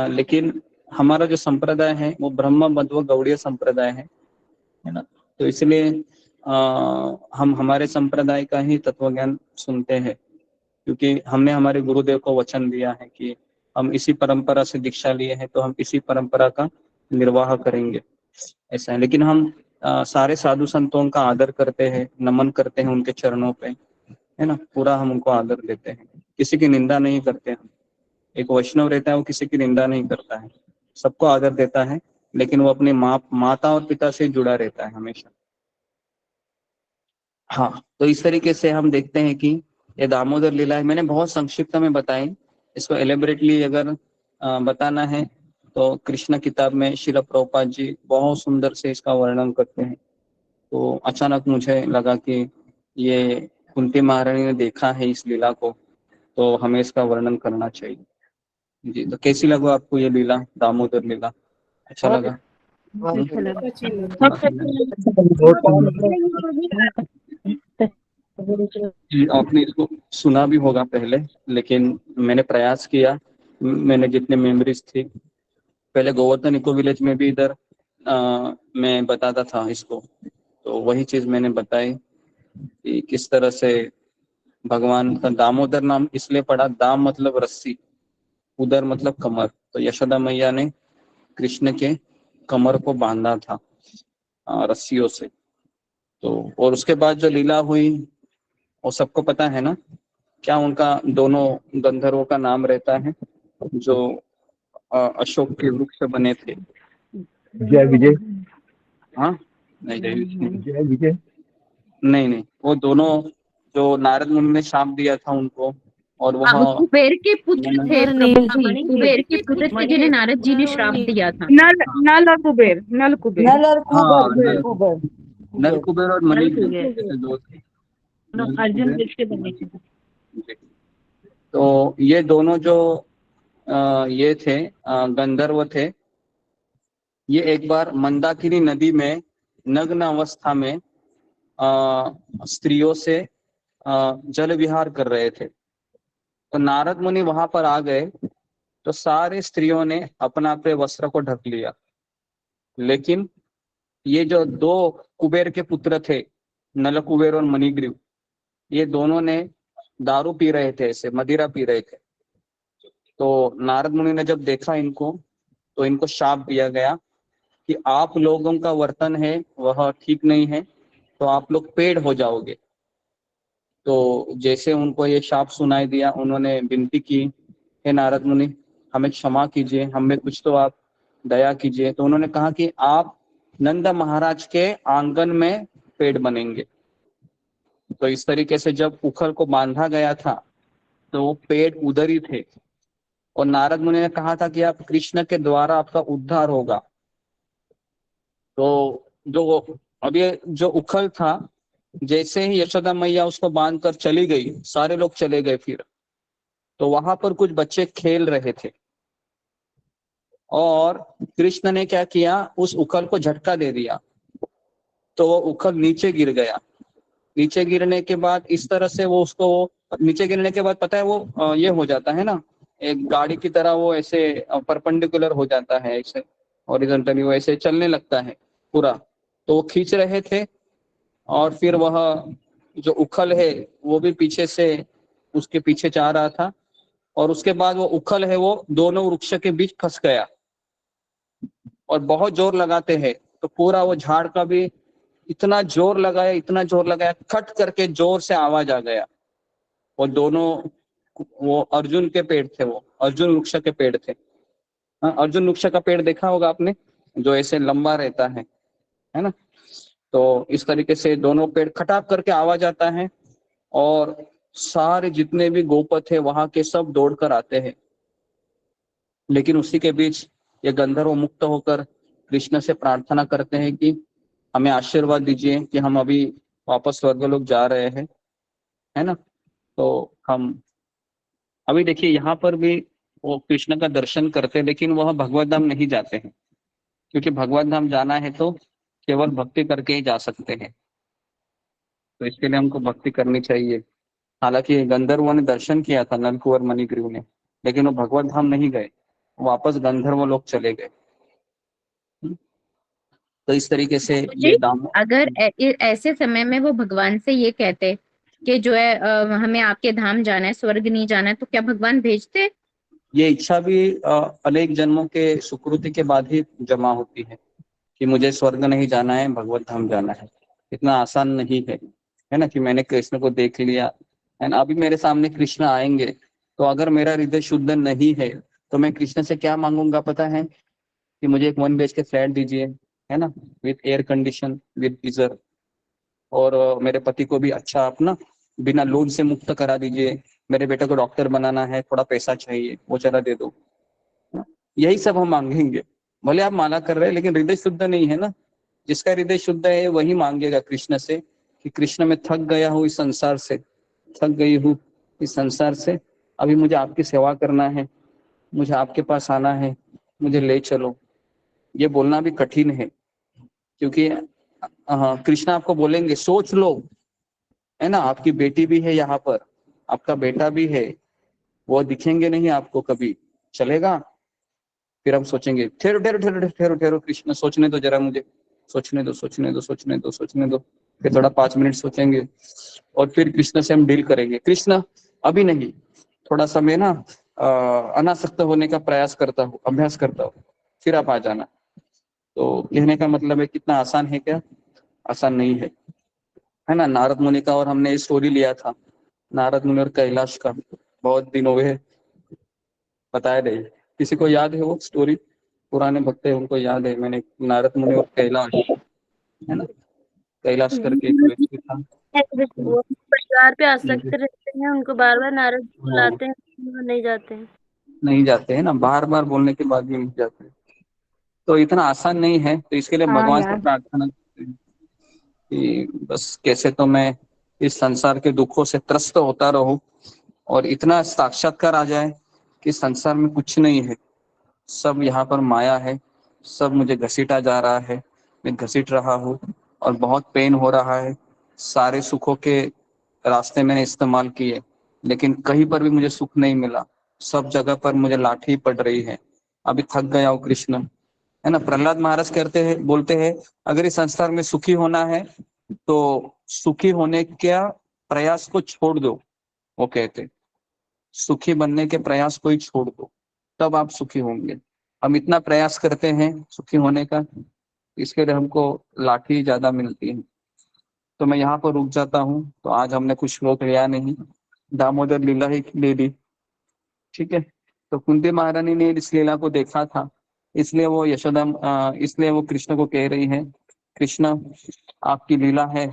लेकिन हमारा जो संप्रदाय है वो ब्रह्म मध्व गौड़ीय संप्रदाय है ना, तो इसलिए हम हमारे संप्रदाय का ही तत्व ज्ञान सुनते हैं, क्योंकि हमने हमारे गुरुदेव को वचन दिया है कि हम इसी परंपरा से दीक्षा लिए हैं तो हम इसी परंपरा का निर्वाह करेंगे, ऐसा है। लेकिन हम सारे साधु संतों का आदर करते हैं, नमन करते हैं उनके चरणों पे, है ना, पूरा हम उनको आदर देते हैं, किसी की निंदा नहीं करते हैं। एक वैष्णव रहता है वो किसी की निंदा नहीं करता है, सबको आदर देता है, लेकिन वो अपने माता और पिता से जुड़ा रहता है हमेशा। हाँ, तो इस तरीके से हम देखते हैं कि ये दामोदर लीला है। मैंने बहुत संक्षिप्त में बताई, इसको एलेबरेटली अगर बताना है तो कृष्ण किताब में श्रील प्रभुपाद जी बहुत सुंदर से इसका वर्णन करते हैं। तो अचानक मुझे लगा कि ये कुंती महारानी ने देखा है इस लीला को, तो हमें इसका वर्णन करना चाहिए। जी, तो कैसी लगा आपको ये लीला, दामोदर लीला? अच्छा लगा? जी, आपने इसको सुना भी होगा पहले, लेकिन मैंने प्रयास किया, मैंने जितने मेमोरीज थी, पहले गोवर्धन इको विलेज में भी इधर मैं बताता था इसको, तो वही चीज मैंने बताई कि किस तरह से भगवान का दामोदर नाम इसलिए पड़ा, दाम मतलब रस्सी, उदर मतलब कमर, तो यशोदा मैया ने कृष्ण के कमर को बांधा था रस्सियों से। तो और उसके बाद जो लीला हुई वो सबको पता है ना, क्या उनका दोनों गंधर्वों का नाम रहता है जो अशोक के वृक्ष बने थे? जय विजय। हाँ, नहीं जय विजय। नहीं, वो दोनों जो नारद मुनि ने शाप दिया था उनको, और वह कुबेर के पुत्र थे प्रभु जी, कुबेर के पुत्र थे जिन्हें नारद जी ने श्राप दिया था। नल और कुबेर, नल कुबेर। नल और हाँ, कुबेर, कुबेर। नल कुबेर और मणिग्रीव ऐसे दो थे। अर्जुन के बने थे। तो ये दोनों जो ये थे गंधर्व थे, ये एक बार मंदाकिनी नदी में नग्न अवस्था में स्त्रियों से जल विहार कर रहे थे। तो नारद मुनि वहां पर आ गए, तो सारे स्त्रियों ने अपना अपने वस्त्र को ढक लिया, लेकिन ये जो दो कुबेर के पुत्र थे, नल कुबेर और मणिग्रीव, ये दोनों ने दारू पी रहे थे, ऐसे मदिरा पी रहे थे। तो नारद मुनि ने जब देखा इनको, तो इनको शाप दिया गया कि आप लोगों का वर्तन है वह ठीक नहीं है, तो आप लोग पेड़ हो जाओगे। तो जैसे उनको ये शाप सुनाई दिया, उन्होंने विनती की, हे नारद मुनि हमें क्षमा कीजिए, हमें कुछ तो आप दया कीजिए। तो उन्होंने कहा कि आप नंद महाराज के आंगन में पेड़ बनेंगे। तो इस तरीके से जब उखल को बांधा गया था तो वो पेड़ उधर ही थे, और नारद मुनि ने कहा था कि आप कृष्ण के द्वारा आपका उद्धार होगा। तो जो अब ये जो उखल था, जैसे ही यशोदा मैया उसको बांध कर चली गई, सारे लोग चले गए फिर, तो वहां पर कुछ बच्चे खेल रहे थे, और कृष्ण ने क्या किया, उस उखल को झटका दे दिया, तो वो उखल नीचे गिर गया। नीचे गिरने के बाद इस तरह से वो उसको, नीचे गिरने के बाद पता है वो ये हो जाता है ना, एक गाड़ी की तरह वो ऐसे परपेंडिकुलर हो जाता है, ऐसे हॉरिजॉन्टली वो ऐसे चलने लगता है पूरा। तो वो खींच रहे थे, और फिर वह जो उखल है वो भी पीछे से उसके पीछे जा रहा था, और उसके बाद वो उखल है वो दोनों वृक्ष के बीच फंस गया, और बहुत जोर लगाते हैं तो पूरा वो झाड़ का भी इतना जोर लगाया, खट करके जोर से आवाज आ गया। वो दोनों, वो अर्जुन के पेड़ थे, वो अर्जुन वृक्ष के पेड़ थे। हाँ, अर्जुन वृक्ष का पेड़ देखा होगा आपने, जो ऐसे लंबा रहता है ना। तो इस तरीके से दोनों पेड़ खटाप करके आवाज आता है, और सारे जितने भी गोपथ है वहां के सब दौड़कर आते हैं। लेकिन उसी के बीच ये गंधर्व मुक्त होकर कृष्ण से प्रार्थना करते हैं कि हमें आशीर्वाद दीजिए कि हम अभी वापस स्वर्गलोक जा रहे हैं, है ना। तो हम अभी देखिए यहाँ पर भी वो कृष्ण का दर्शन करते हैं, लेकिन वह भगवत धाम नहीं जाते हैं, क्योंकि भगवत धाम जाना है तो केवल भक्ति करके ही जा सकते हैं। तो इसके लिए हमको भक्ति करनी चाहिए। हालांकि गंधर्वों ने दर्शन किया था नलकुवर मणिग्रीव ने, लेकिन वो भगवत धाम नहीं गए, वापस गंधर्व लोग चले गए। तो इस तरीके से जी, ये दाम अगर ऐसे समय में वो भगवान से ये कहते कि जो है हमें आपके धाम जाना है, स्वर्ग नहीं जाना है, तो क्या भगवान भेजते? ये इच्छा भी अनेक जन्मों के सुकृति के बाद ही जमा होती है कि मुझे स्वर्ग नहीं जाना है, भगवत धाम जाना है। इतना आसान नहीं है ना कि मैंने कृष्ण को देख लिया है ना, अभी मेरे सामने कृष्ण आएंगे, तो अगर मेरा हृदय शुद्ध नहीं है तो मैं कृष्ण से क्या मांगूंगा पता है? कि मुझे एक 1 BHK फ्लैट दीजिए, है ना, with air condition, with geyser, और मेरे पति को भी अच्छा अपना बिना लोन से मुक्त करा दीजिए, मेरे बेटे को डॉक्टर बनाना है, थोड़ा पैसा चाहिए, वो जरा दे दो। यही सब हम मांगेंगे। भले आप माला कर रहे हैं लेकिन हृदय शुद्ध नहीं है ना। जिसका हृदय शुद्ध है वही मांगेगा कृष्ण से कि कृष्ण मैं थक गया हूँ इस संसार से, थक गई हूँ इस संसार से, अभी मुझे आपकी सेवा करना है, मुझे आपके पास आना है, मुझे ले चलो। ये बोलना भी कठिन है, क्योंकि कृष्ण आपको बोलेंगे सोच लो, है ना, आपकी बेटी भी है यहाँ पर, आपका बेटा भी है, वो दिखेंगे नहीं आपको कभी, चलेगा? फिर हम सोचेंगे ठहरो ठहरो ठहरो ठहरो ठहरो कृष्ण सोचने दो जरा, मुझे सोचने दो सोचने दो सोचने दो सोचने दो। फिर थोड़ा 5 मिनट सोचेंगे और फिर कृष्ण से हम डील करेंगे, कृष्ण अभी नहीं, थोड़ा सा मैं ना अनासक्त होने का प्रयास करता हूँ, अभ्यास करता हूँ, फिर आप आ जाना। तो कहने का मतलब है कितना आसान है क्या? आसान नहीं है ना। नारद मुनि का और हमने स्टोरी लिया था, नारद मुनि और कैलाश का, बहुत दिन हुए बताया नहीं, किसी को याद है वो स्टोरी? पुराने भक्त है उनको याद है, मैंने नारद मुनि और कैलाश, है ना, कैलाश करके एक व्यक्ति था। वो परिवार पे आसक्त रहते हैं, उनको बार बार नारद जी बुलाते हैं, वो नहीं जाते हैं। नहीं जाते हैं ना, बार बार बोलने के बाद भी नहीं जाते। तो इतना आसान नहीं है। तो इसके लिए हाँ भगवान से यार। प्रार्थना करते हैं कि बस कैसे तो मैं इस संसार के दुखों से त्रस्त होता रहूं और इतना साक्षात्कार आ जाए कि संसार में कुछ नहीं है, सब यहाँ पर माया है, सब मुझे घसीटा जा रहा है, मैं घसीट रहा हूँ और बहुत पेन हो रहा है। सारे सुखों के रास्ते मैंने इस्तेमाल किए लेकिन कहीं पर भी मुझे सुख नहीं मिला, सब जगह पर मुझे लाठी पड़ रही है, अभी थक गया हूँ कृष्ण, है ना। प्रहलाद महाराज कहते हैं, बोलते हैं अगर इस संसार में सुखी होना है तो सुखी होने का प्रयास को छोड़ दो। वो कहते सुखी बनने के प्रयास को ही छोड़ दो, तब आप सुखी होंगे। हम इतना प्रयास करते हैं सुखी होने का, इसके लिए हमको लाठी ज्यादा मिलती है। तो मैं यहाँ पर रुक जाता हूँ। तो आज हमने कुछ श्लोक लिया नहीं, दामोदर लीला ही ले ली, ठीक है। तो कुंती महारानी ने इस लीला को देखा था, इसलिए वो इसलिए वो कृष्ण को कह रही है, कृष्ण आपकी लीला है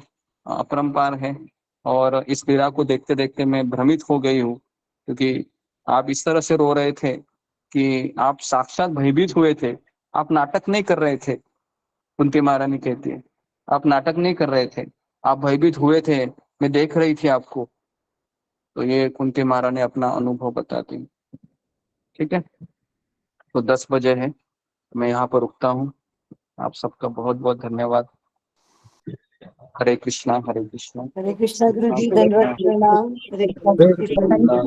अपरंपार है, और इस लीला को देखते देखते मैं भ्रमित हो गई हूँ, क्योंकि आप इस तरह से रो रहे थे कि आप साक्षात भयभीत हुए थे, आप नाटक नहीं कर रहे थे। कुंती महारानी कहती है आप नाटक नहीं कर रहे थे, आप भयभीत हुए थे, मैं देख रही थी आपको। तो ये कुंती महारानी अपना अनुभव बताती है, ठीक है। तो 10 बजे है, मैं यहाँ पर रुकता हूँ। आप सबका बहुत बहुत धन्यवाद। हरे कृष्णा हरे कृष्णा। हरे कृष्णा गुरु जी, दंडवत प्रणाम। हरे कृष्णा गुरु जी, प्रणाम गुरु जी।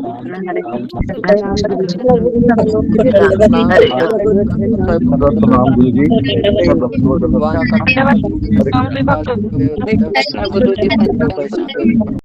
भगवान का